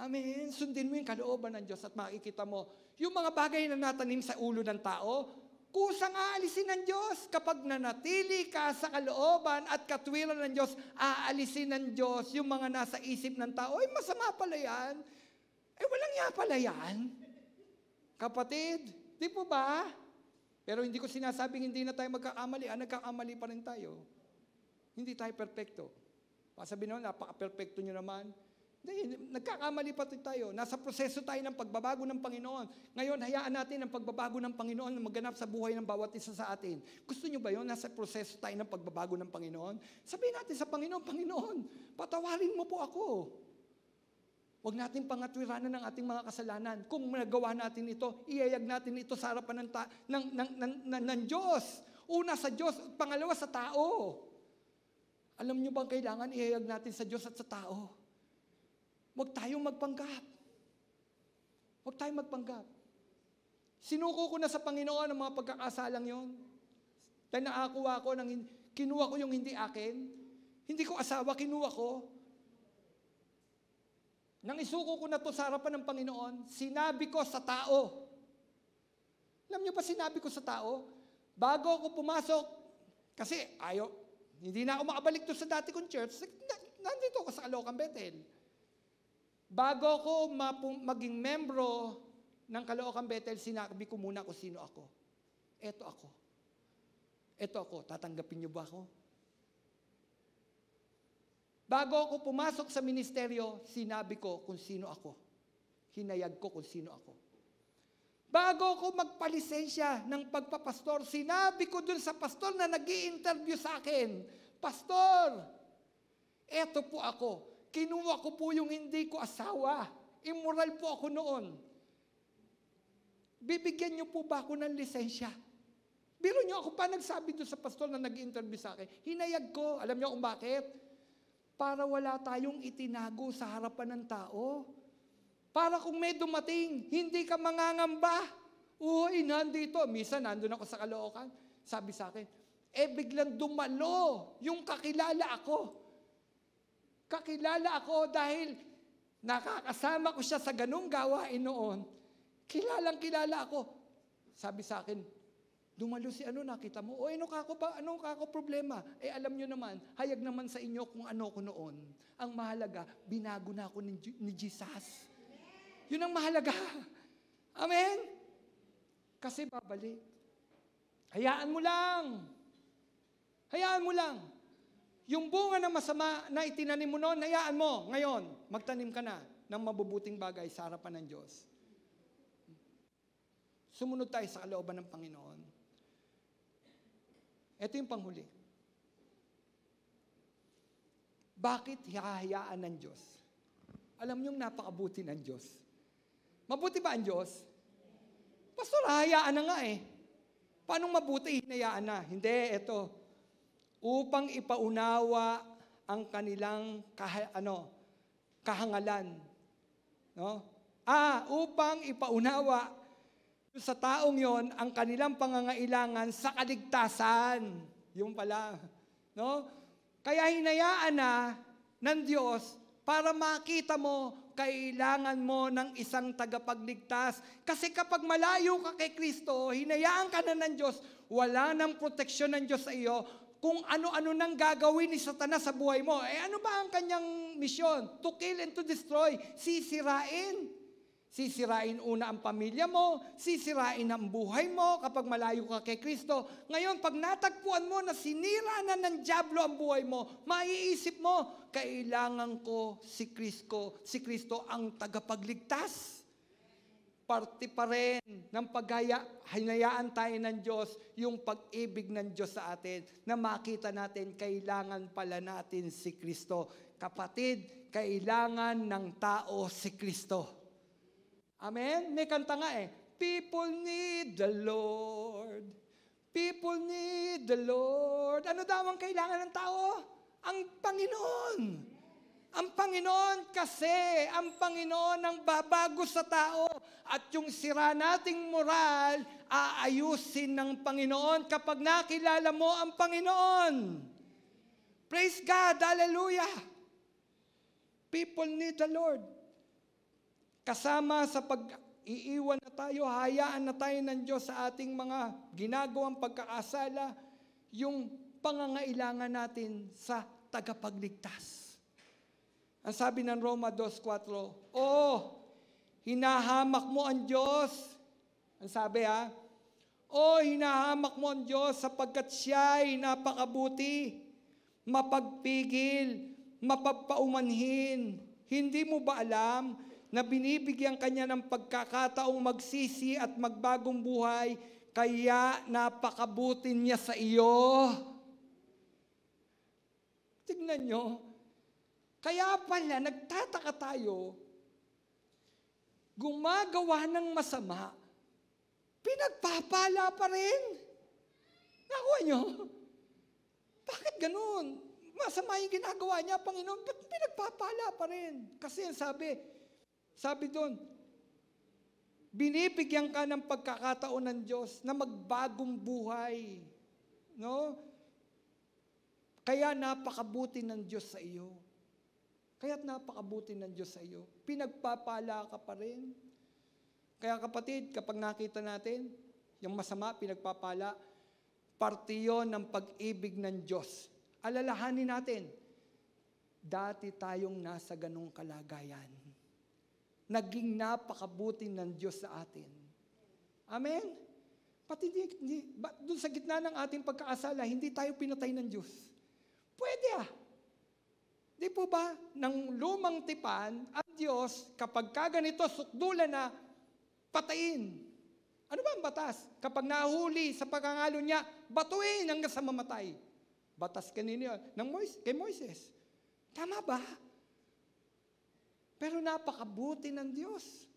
Amen. Sundin mo yung kalooban ng Diyos at makikita mo, yung mga bagay na natanim sa ulo ng tao, kusang aalisin ng Diyos. Kapag nanatili ka sa kalooban at katwiran ng Diyos, aalisin ng Diyos yung mga nasa isip ng tao. Masama pala yan. Walang ya pala yan. Kapatid, di po ba? Pero hindi ko sinasabing hindi na tayo magkakamali. Nagkakamali pa rin tayo. Hindi tayo perfecto. Sabi naman, napaka-perfecto nyo naman. Hindi, nagkakamali pa tayo. Nasa proseso tayo ng pagbabago ng Panginoon. Ngayon, hayaan natin ang pagbabago ng Panginoon na maganap sa buhay ng bawat isa sa atin. Gusto nyo ba yun? Nasa proseso tayo ng pagbabago ng Panginoon? Sabihin natin sa Panginoon, Panginoon, patawarin mo po ako. Huwag natin pangatwiranan ng ating mga kasalanan. Kung nagawa natin ito, iayag natin ito sa harapan ng Diyos. Una sa Diyos, pangalawa sa tao. Alam nyo bang kailangan iayag natin sa Diyos at sa tao? Huwag tayong magpanggap. Huwag tayong magpanggap. Sinuko ko na sa Panginoon ang mga pagkakasalang yon. Dahil nakakuha ko, kinuha ko yung hindi akin. Hindi ko asawa, kinuha ko. Nang isuko ko na to sa harapan ng Panginoon, sinabi ko sa tao. Alam niyo ba sinabi ko sa tao? Bago ako pumasok, kasi hindi na ako makabalik to sa dati kong church, nandito ako sa Caloocan Bethel. Bago ako maging membro ng Caloocan Bethel, sinabi ko muna kung sino ako. Ito ako. Ito ako. Tatanggapin niyo ba ako? Bago ako pumasok sa ministeryo, sinabi ko kung sino ako. Hinayag ko kung sino ako. Bago ako magpalisensya ng pagpapastor, sinabi ko dun sa pastor na nag-i-interview sa akin, Pastor, eto po ako. Kinuha ko po yung hindi ko asawa. Immoral po ako noon. Bibigyan niyo po ba ako ng lisensya? Biro niyo ako pa nagsabi doon sa pastor na nag-interview sa akin. Hinayag ko. Alam niyo kung bakit? Para wala tayong itinago sa harapan ng tao. Para kung may dumating, hindi ka mangangamba. Uy, nandito. Minsan nandun ako sa Caloocan. Sabi sa akin, biglang dumalo yung kakilala ako. Kakilala ako dahil nakakasama ko siya sa ganung gawain noon. Kilalang-kilala ako. Sabi sa akin, dumalo si nakita mo? Anong kako problema? Alam nyo naman, hayag naman sa inyo kung ano ko noon. Ang mahalaga, binago na ako ni Jesus. Yun ang mahalaga. Amen? Kasi babalik. Hayaan mo lang. Hayaan mo lang. Yung bunga ng masama na itinanim mo noon, hayaan mo. Ngayon, magtanim ka na. ng mabubuting bagay sa harapan ng Diyos. Sumunod tayo sa kalooban ng Panginoon. Ito yung panghuli. Bakit hahayaan ng Diyos? Alam niyong napakabuti ng Diyos. Mabuti ba ang Diyos? Pastor, hahayaan na nga eh. Paano mabuti, hinayaan na? Hindi, ito. Upang ipaunawa ang kanilang kahangalan. No? Upang ipaunawa sa taong yon ang kanilang pangangailangan sa kaligtasan. Yung pala. No? Kaya hinayaan na ng Diyos para makita mo, kailangan mo ng isang tagapagligtas. Kasi kapag malayo ka kay Kristo, hinayaan ka na ng Diyos, wala nang proteksyon ng Diyos sa iyo, kung ano-ano nang gagawin ni Satanas sa buhay mo. Ano ba ang kanyang misyon? To kill and to destroy. Sisirain. Sisirain una ang pamilya mo, sisirain ang buhay mo kapag malayo ka kay Kristo. Ngayon, pag natagpuan mo na sinira na ng dyablo ang buhay mo, maiisip mo, kailangan ko si Kristo ang tagapagligtas. Parte pa rin ng hinayaan tayo ng Diyos, yung pag-ibig ng Diyos sa atin, na makita natin, kailangan pala natin si Kristo. Kapatid, kailangan ng tao si Kristo. Amen? May kanta nga eh. People need the Lord. People need the Lord. Ano daw ang kailangan ng tao? Ang Panginoon. Ang Panginoon kasi, ang Panginoon ang babago sa tao. At yung sira nating moral, aayusin ng Panginoon kapag nakilala mo ang Panginoon. Praise God. Hallelujah. People need the Lord. Kasama sa pag-iiwan na tayo, hayaan na tayo ng Diyos sa ating mga ginagawang pagkakasala, yung pangangailangan natin sa tagapagligtas. Ang sabi ng Roma 2:4, hinahamak mo ang Diyos. Ang sabi hinahamak mo ang Diyos sapagkat siya'y napakabuti, mapagpigil, mapagpaumanhin. Hindi mo ba alam na binibigyan kanya ng pagkakataong magsisi at magbagong buhay, kaya napakabuti niya sa iyo? Tignan nyo, kaya pala nagtataka tayo, gumagawa ng masama, pinagpapala pa rin. Nakuha nyo? Bakit ganun? Masama yung ginagawa niya, Panginoon, ba't pinagpapala pa rin? Kasi ang sabi doon, binibigyan ka ng pagkakataon ng Diyos na magbagong buhay. No? Kaya napakabuti ng Diyos sa iyo. Kaya't napakabuti ng Diyos sa iyo. Pinagpapala ka pa rin. Kaya kapatid, kapag nakita natin, yung masama, pinagpapala, parte yun ng pag-ibig ng Diyos. Alalahanin natin, dati tayong nasa ganong kalagayan. Naging napakabuti ng Diyos sa atin. Amen? Pati doon sa gitna ng ating pagkakasala, hindi tayo pinatay ng Diyos. Pwede Di po ba, ng lumang tipan, ang Diyos, kapag kaganito, sukdulan na, patayin. Ano ba ang batas? Kapag nahuli sa pagkangalo niya, batuin hanggang sa mamatay. Batas kanino yun? Kay Moises. Tama ba? Pero napakabuti ng Diyos.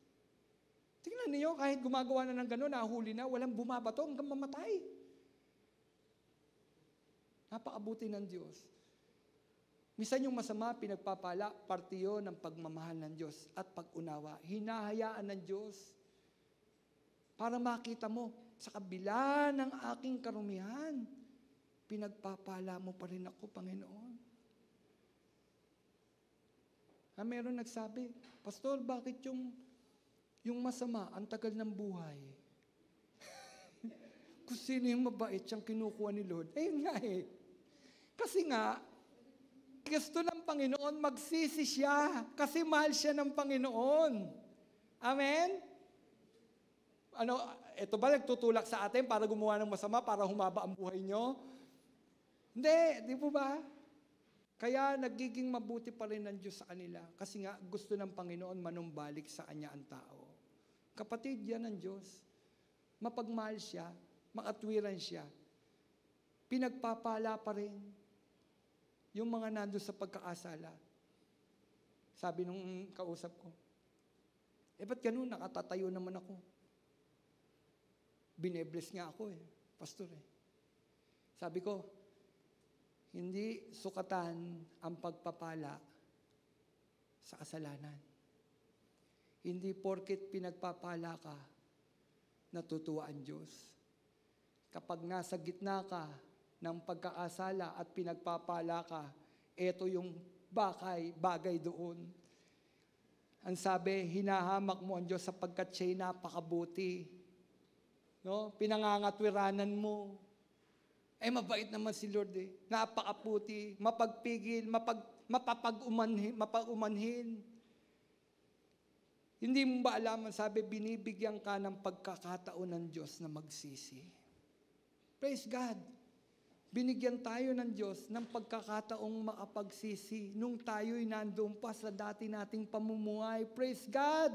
Tingnan niyo, kahit gumagawa na ng gano'n, nahuli na, walang bumabato hanggang mamatay. Napakabuti ng Diyos. Minsan yung masama, pinagpapala, parte yun ng pagmamahal ng Diyos at pag-unawa. Hinahayaan ng Diyos para makita mo, sa kabila ng aking karumihan, pinagpapala mo pa rin ako, Panginoon. Meron nagsabi, Pastor, bakit yung masama, ang tagal ng buhay? Kung sino yung mabait siyang kinukuha ni Lord? Ayun nga Kasi nga, gusto ng Panginoon, magsisi siya. Kasi mahal siya ng Panginoon. Amen? Ito ba nagtutulak sa atin para gumawa ng masama, para humaba ang buhay nyo? Hindi, di po ba? Kaya nagiging mabuti pa rin ng Diyos sa kanila. Kasi nga gusto ng Panginoon manumbalik sa Kanya ang tao. Kapatid, yan ang Diyos. Mapagmahal siya, makatwiran siya. Pinagpapala pa rin yung mga nandun sa pagkakasala. Sabi nung kausap ko, ba't ganun? Nakatatayo naman ako. Binebless nga ako pastor Sabi ko, hindi sukatan ang pagpapala sa kasalanan. Hindi porket pinagpapala ka, natutuwa ang Diyos. Kapag nasa gitna ka ng pagkakasala at pinagpapala ka, ito yung bagay doon. Ang sabi, hinahamak mo ang Diyos sapagkat siya'y napakabuti. No? Pinangangatwiranan mo. Mabait naman si Lord Napakaputi, mapagpigil, mapag-umanhin. Hindi mo ba alam, sabi, binibigyan ka ng pagkakataon ng Diyos na magsisi. Praise God. Binigyan tayo ng Diyos ng pagkakataong makapagsisi nung tayo'y nandoon pa sa dati nating pamumuhay. Praise God.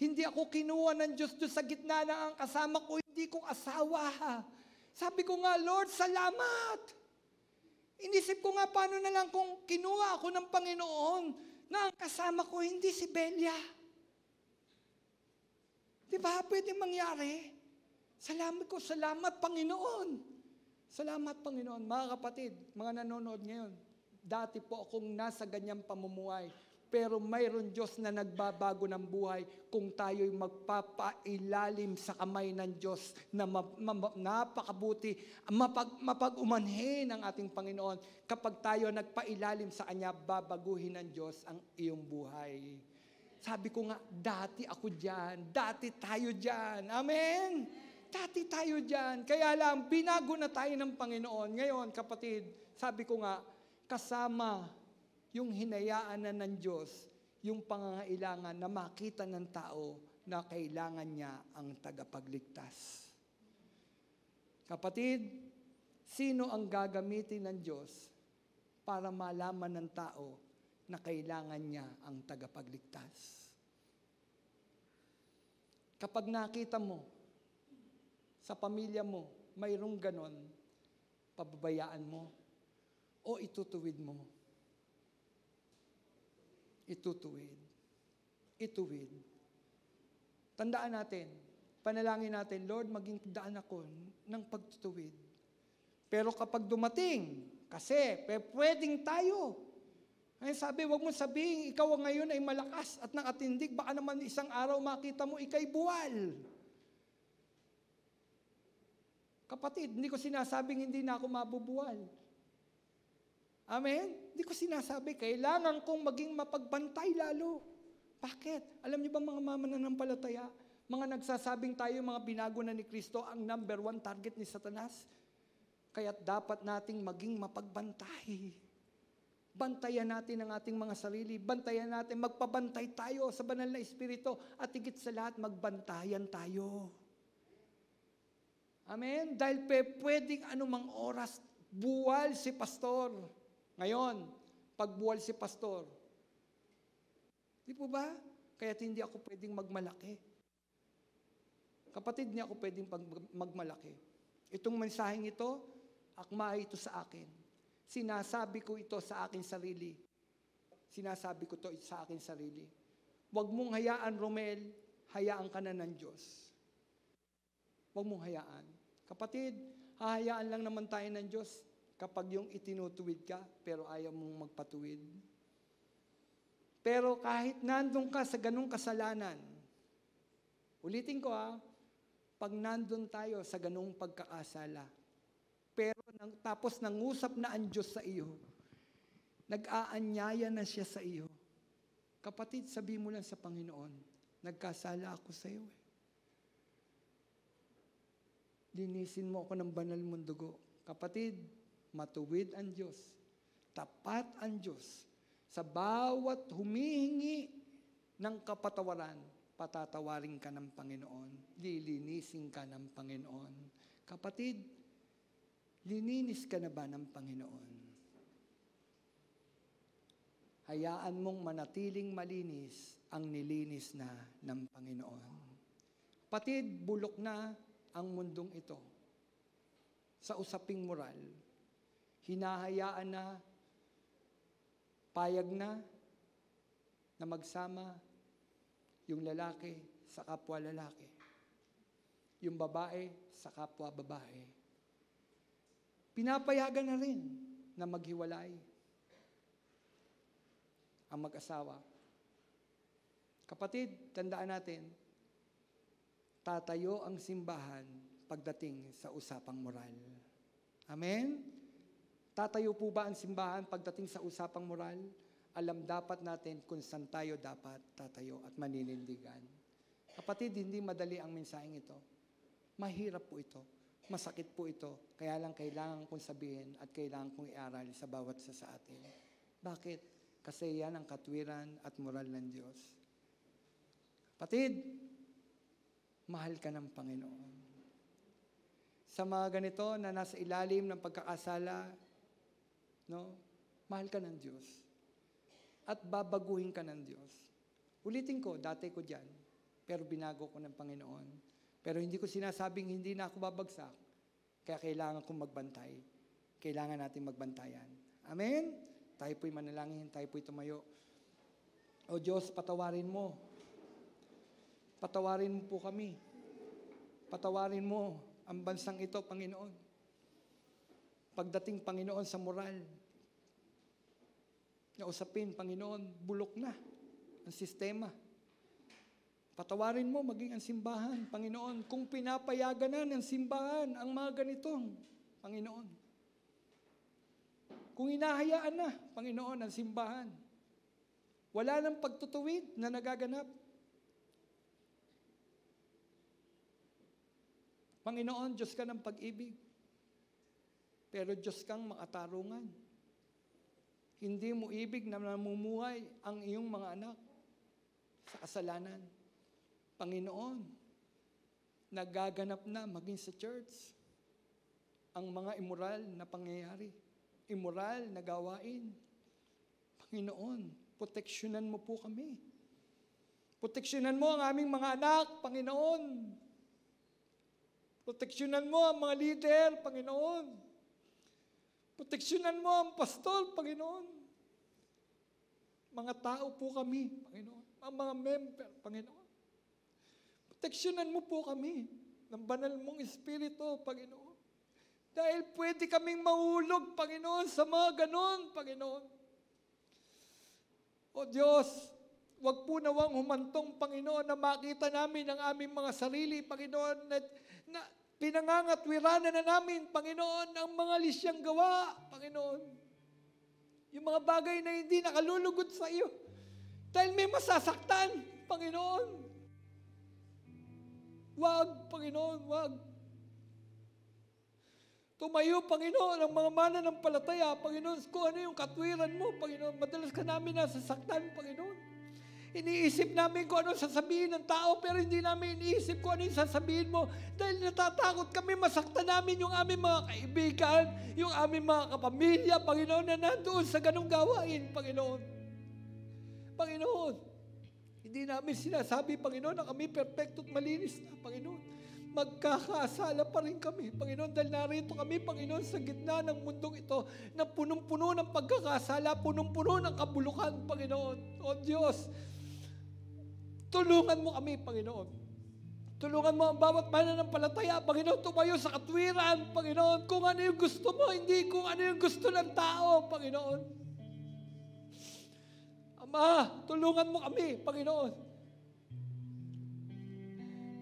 Hindi ako kinuha ng Diyos doon sa gitna na ang kasama ko, hindi ko asawa. Sabi ko nga, Lord, salamat. Inisip ko nga, paano na lang kung kinuha ako ng Panginoon na ang kasama ko hindi si Belia. Di ba? Pwede mangyari. Salamat, Panginoon. Salamat, Panginoon. Mga kapatid, mga nanonood ngayon, dati po akong nasa ganyang pamumuhay. Pero mayroon Diyos na nagbabago ng buhay kung tayo'y magpapailalim sa kamay ng Diyos na napakabuti, mapag-umanhin ang ating Panginoon. Kapag tayo nagpailalim sa Kanya, babaguhin ng Diyos ang iyong buhay. Sabi ko nga, dati ako dyan, dati tayo dyan. Amen? Dati tayo dyan. Kaya lang, binago na tayo ng Panginoon. Ngayon, kapatid, sabi ko nga, kasama yung hinayaan na ng Diyos, yung pangangailangan na makita ng tao na kailangan niya ang tagapagligtas. Kapatid, sino ang gagamitin ng Diyos para malaman ng tao na kailangan niya ang tagapagligtas? Kapag nakita mo, sa pamilya mo, mayroong ganon, pababayaan mo o itutuwid mo? Itutuwid. Tandaan natin, panalangin natin, Lord, maging daan ako ng pagtutuwid. Pero kapag dumating, kasi pwedeng tayo. Ay sabi, wag mo sabihin, ikaw ngayon ay malakas at nakatindig, baka naman isang araw makita mo, ikay buwal. Kapatid, hindi ko sinasabing hindi na ako mabubuwal. Amen? Hindi ko sinasabi, kailangan kong maging mapagbantay lalo. Bakit? Alam niyo ba mga mananampalataya, mga nagsasabing tayo, mga binago na ni Kristo, ang number 1 target ni Satanas? Kaya't dapat nating maging mapagbantay. Bantayan natin ang ating mga sarili. Bantayan natin, magpabantay tayo sa banal na Espiritu at higit sa lahat, magbantayan tayo. Amen? Dahil pwedeng anumang oras, buwal si pastor. Ngayon, pagbuwal si pastor, di po ba? Kaya't hindi ako pwedeng magmalaki. Kapatid, hindi ako pwedeng magmalaki. Itong mensaheng ito, akma ito sa akin. Sinasabi ko ito sa aking sarili. Sinasabi ko ito sa aking sarili. Huwag mong hayaan, Romel, hayaan ka na ng Diyos. Huwag mong hayaan. Kapatid, hahayaan lang naman tayo ng Diyos kapag yung itinutuwid ka, pero ayaw mong magpatuwid. Pero kahit nandun ka sa ganung kasalanan, ulitin ko pag nandun tayo sa ganung pagkakasala, pero tapos nangusap na ang Diyos sa iyo, nag-aanyaya na siya sa iyo, kapatid, sabi mo lang sa Panginoon, nagkasala ako sa iyo. Linisin mo ako ng banal mong dugo. Kapatid, matuwid ang Diyos. Tapat ang Diyos. Sa bawat humihingi ng kapatawaran, patatawarin ka ng Panginoon. Lilinisin ka ng Panginoon. Kapatid, lininis ka na ba ng Panginoon? hayaan mong manatiling malinis ang nilinis na ng Panginoon. Kapatid, bulok na ang mundong ito sa usaping moral. Hinahayaan na, payag na magsama yung lalaki sa kapwa lalaki, yung babae sa kapwa babae. Pinapayagan na rin na maghiwalay ang mag-asawa. Kapatid, tandaan natin, tatayo ang simbahan pagdating sa usapang moral. Amen? Tatayo po ba ang simbahan pagdating sa usapang moral? Alam dapat natin kung saan tayo dapat tatayo at maninindigan. Kapatid, hindi madali ang mensaheng ito. Mahirap po ito. Masakit po ito. Kaya lang kailangan kong sabihin at kailangan kong iaral sa bawat isa sa atin. Bakit? Kasi yan ang katwiran at moral ng Diyos. Kapatid, mahal ka ng Panginoon. Sa mga ganito na nasa ilalim ng pagkakasala, mahal ka ng Diyos. At babaguhin ka ng Diyos. Ulitin ko, dati ko dyan, pero binago ko ng Panginoon. Pero hindi ko sinasabing hindi na ako babagsak. Kaya kailangan kong magbantay. Kailangan natin magbantayan. Amen? Tayo po'y manalangin, tayo po'y tumayo. O Diyos, patawarin mo. Patawarin mo po kami. Patawarin mo ang bansang ito, Panginoon. Pagdating, Panginoon, sa moral, na usapin, Panginoon, bulok na ang sistema. Patawarin mo maging ang simbahan, Panginoon, kung pinapayagan na ng simbahan ang mga ganitong, Panginoon. Kung inahayaan na, Panginoon, ang simbahan, wala nang pagtutuwid na nagaganap. Panginoon, Diyos ka ng pag-ibig, pero Diyos kang makatarungan. Hindi mo ibig na namumuhay ang iyong mga anak sa kasalanan. Panginoon, nagaganap na maging sa church ang mga immoral na pangyayari, immoral na gawain. Panginoon, proteksyonan mo po kami. Proteksyonan mo ang aming mga anak, Panginoon. Proteksyonan mo ang mga leader, Panginoon. Proteksyonan mo ang pastor, Panginoon. Mga tao po kami, Panginoon. Ang mga member, Panginoon. Proteksyonan mo po kami ng banal mong Espiritu, Panginoon. Dahil pwede kaming mahulog, Panginoon, sa mga ganon, Panginoon. O Diyos, wag po nawang humantong, Panginoon, na makita namin ang aming mga sarili, Panginoon, na pinangangatwiranan na namin, Panginoon, ang mga lisyang gawa, Panginoon. Yung mga bagay na hindi nakalulugod sa iyo. Dahil may masasaktan, Panginoon. Wag, Panginoon, wag. Tumayo, Panginoon, ang mga mananampalataya, Panginoon, kung ano yung katwiran mo, Panginoon. Madalas ka namin nasasaktan, Panginoon. Iniisip namin kung ano sasabihin ng tao, pero hindi namin iniisip kung ano yung sasabihin mo. Dahil natatakot kami, masaktan namin yung aming mga kaibigan, yung aming mga kapamilya, Panginoon, na nandoon sa ganong gawain, Panginoon. Panginoon, hindi namin sinasabi, Panginoon, na kami perfecto at malinis na, Panginoon. Magkakasala pa rin kami, Panginoon, dahil narito kami, Panginoon, sa gitna ng mundong ito, na punong-puno ng pagkakasala, punong-puno ng kabulukan, Panginoon. O Diyos, tulungan mo kami, Panginoon. Tulungan mo ang bawat mananampalataya, Panginoon, tumayo sa katwiran, Panginoon, kung ano yung gusto mo, hindi kung ano yung gusto ng tao, Panginoon. Ama, tulungan mo kami, Panginoon.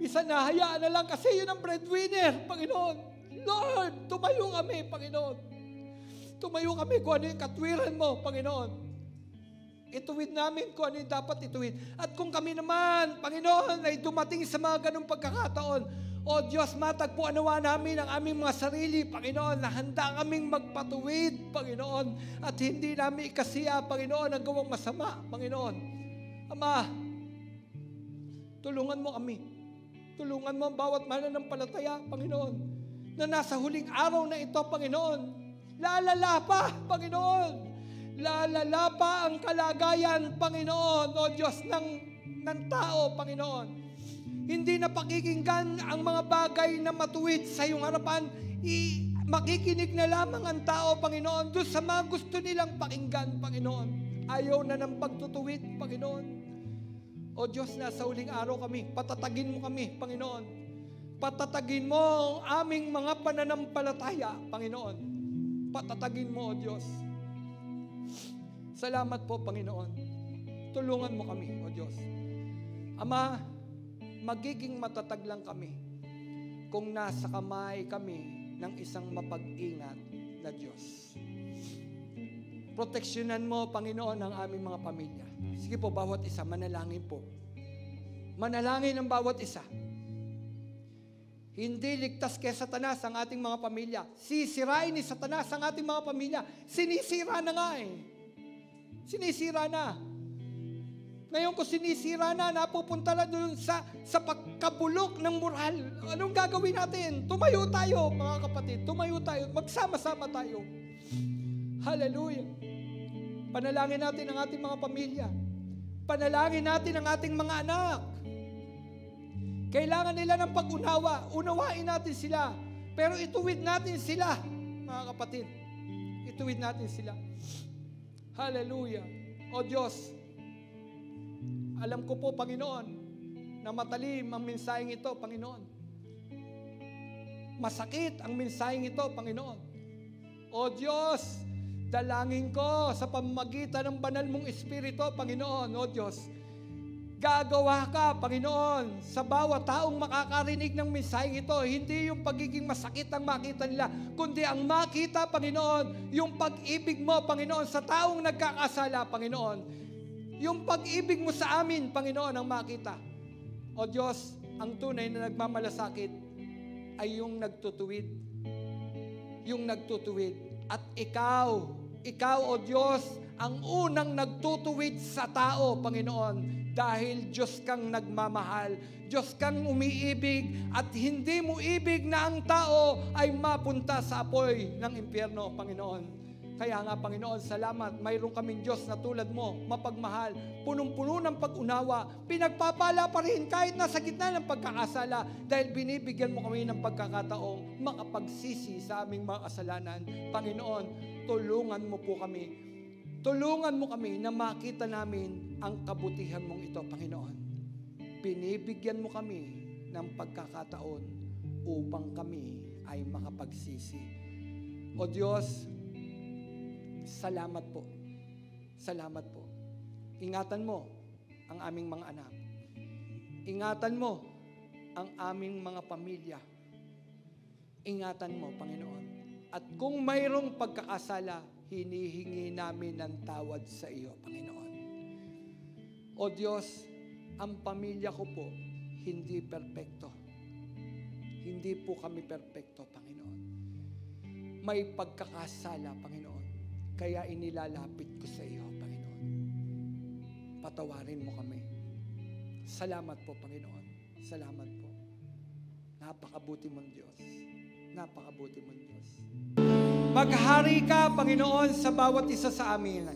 Bisa nahayaan na lang kasi yun ang breadwinner, Panginoon. Lord, tumayo kami, Panginoon. Tumayo kami kung ano yung katwiran mo, Panginoon. Ituwid namin kung ano yung dapat ituwid. At kung kami naman, Panginoon, ay dumating sa mga ganong pagkakataon, o Diyos, matagpuan nawa namin ang aming mga sarili, Panginoon, na handa kaming magpatuwid, Panginoon, at hindi namin ikasiya, Panginoon, ang gawang masama, Panginoon. Ama, tulungan mo kami. Tulungan mo ang bawat mananampalataya, Panginoon, na nasa huling araw na ito, Panginoon, lalala pa, Panginoon. lalala pa ang kalagayan, Panginoon, o Diyos ng tao, Panginoon. Hindi na pakikinggan ang mga bagay na matuwid sa iyong harapan. Makikinig na lamang ang tao, Panginoon, doon sa mga gusto nilang pakinggan, Panginoon. Ayaw na ng pagtutuwid, Panginoon. O Diyos, nasa huling araw kami, patatagin mo kami, Panginoon. Patatagin mo ang aming mga pananampalataya, Panginoon. Patatagin mo, O Diyos. Salamat po, Panginoon. Tulungan mo kami, O Diyos. Ama, magiging matatag lang kami kung nasa kamay kami ng isang mapag-ingat na Diyos. Proteksyonan mo, Panginoon, ang aming mga pamilya. Sige po, bawat isa, manalangin po. Manalangin ang bawat isa. Hindi ligtas kay Satanas ang ating mga pamilya. Sisirain ni Satanas ang ating mga pamilya. Sinisira na nga eh. Sinisira na. Ngayon kung sinisira na, napupunta na doon sa pagkabulok ng moral. Anong gagawin natin? Tumayo tayo, mga kapatid. Tumayo tayo. Magsama-sama tayo. Hallelujah. Panalangin natin ang ating mga pamilya. Panalangin natin ang ating mga anak. Kailangan nila ng pag-unawa. Unawain natin sila. Pero ituwid natin sila, mga kapatid. Ituwid natin sila. Hallelujah. O Diyos, alam ko po, Panginoon, na matalim ang mensaheng ito, Panginoon. Masakit ang mensaheng ito, Panginoon. O Diyos, dalangin ko sa pamamagitan ng banal mong Espiritu, Panginoon. O Diyos, gagawa ka, Panginoon, sa bawat taong makakarinig ng mensaheng ito. Hindi yung pagiging masakit ang makita nila, kundi ang makita, Panginoon, yung pag-ibig mo, Panginoon, sa taong nagkakasala, Panginoon. Yung pag-ibig mo sa amin, Panginoon, ang makita. O Diyos, ang tunay na nagmamalasakit ay yung nagtutuwid. Yung nagtutuwid. At ikaw, o Diyos, ang unang nagtutuwid sa tao, Panginoon. Dahil Diyos kang nagmamahal, Diyos kang umiibig, at hindi mo ibig na ang tao ay mapunta sa apoy ng impyerno, Panginoon. Kaya nga, Panginoon, salamat. Mayroon kaming Diyos na tulad mo, mapagmahal, punong-puno ng pag-unawa, pinagpapala pa rin kahit nasa gitna ng pagkakasala dahil binibigyan mo kami ng pagkakataong makapagsisi sa aming mga kasalanan. Panginoon, tulungan mo po kami. Tulungan mo kami na makita namin ang kabutihan mong ito, Panginoon. Binibigyan mo kami ng pagkakataon upang kami ay makapagsisi. O Diyos, salamat po. Salamat po. Ingatan mo ang aming mga anak. Ingatan mo ang aming mga pamilya. Ingatan mo, Panginoon. At kung mayroong pagkakasala, hinihingi namin ng tawad sa iyo, Panginoon. O Diyos, ang pamilya ko po, hindi perpekto. Hindi po kami perpekto, Panginoon. May pagkakasala, Panginoon. Kaya inilalapit ko sa iyo, Panginoon. Patawarin mo kami. Salamat po, Panginoon. Salamat po. Napakabuti mong Diyos. Napakabuti mong Diyos. Maghari ka, Panginoon, sa bawat isa sa amin.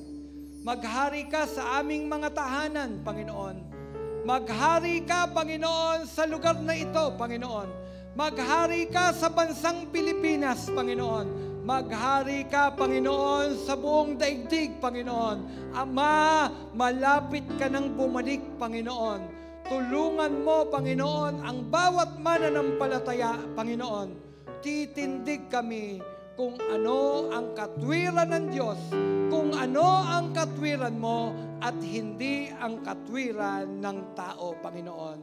Maghari ka sa aming mga tahanan, Panginoon. Maghari ka, Panginoon, sa lugar na ito, Panginoon. Maghari ka sa bansang Pilipinas, Panginoon. Maghari ka, Panginoon, sa buong daigdig, Panginoon. Ama, malapit ka nang bumalik, Panginoon. Tulungan mo, Panginoon, ang bawat mananampalataya, Panginoon. Titindig kami kung ano ang katwiran ng Diyos, kung ano ang katwiran mo, at hindi ang katwiran ng tao, Panginoon.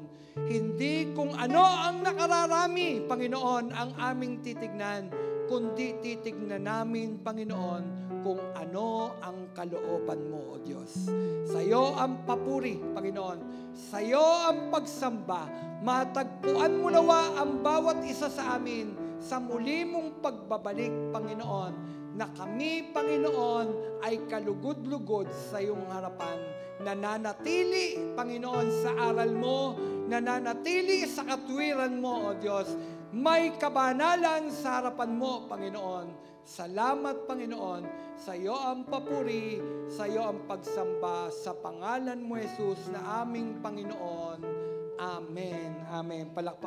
Hindi kung ano ang nakararami, Panginoon, ang aming titignan, kundi titignan namin, Panginoon, kung ano ang kalooban mo, O Diyos. Sa iyo ang papuri, Panginoon. Sa iyo ang pagsamba. Matagpuan mo nawa ang bawat isa sa amin sa muli mong pagbabalik, Panginoon, na kami, Panginoon, ay kalugod-lugod sa iyong harapan. Nananatili, Panginoon, sa aral mo, nananatili sa katwiran mo, O Diyos. May kabanalan sa harapan mo, Panginoon. Salamat, Panginoon. Sa iyo ang papuri, sa iyo ang pagsamba, sa pangalan mo, Jesus, na aming Panginoon. Amen. Amen. Palakpakan.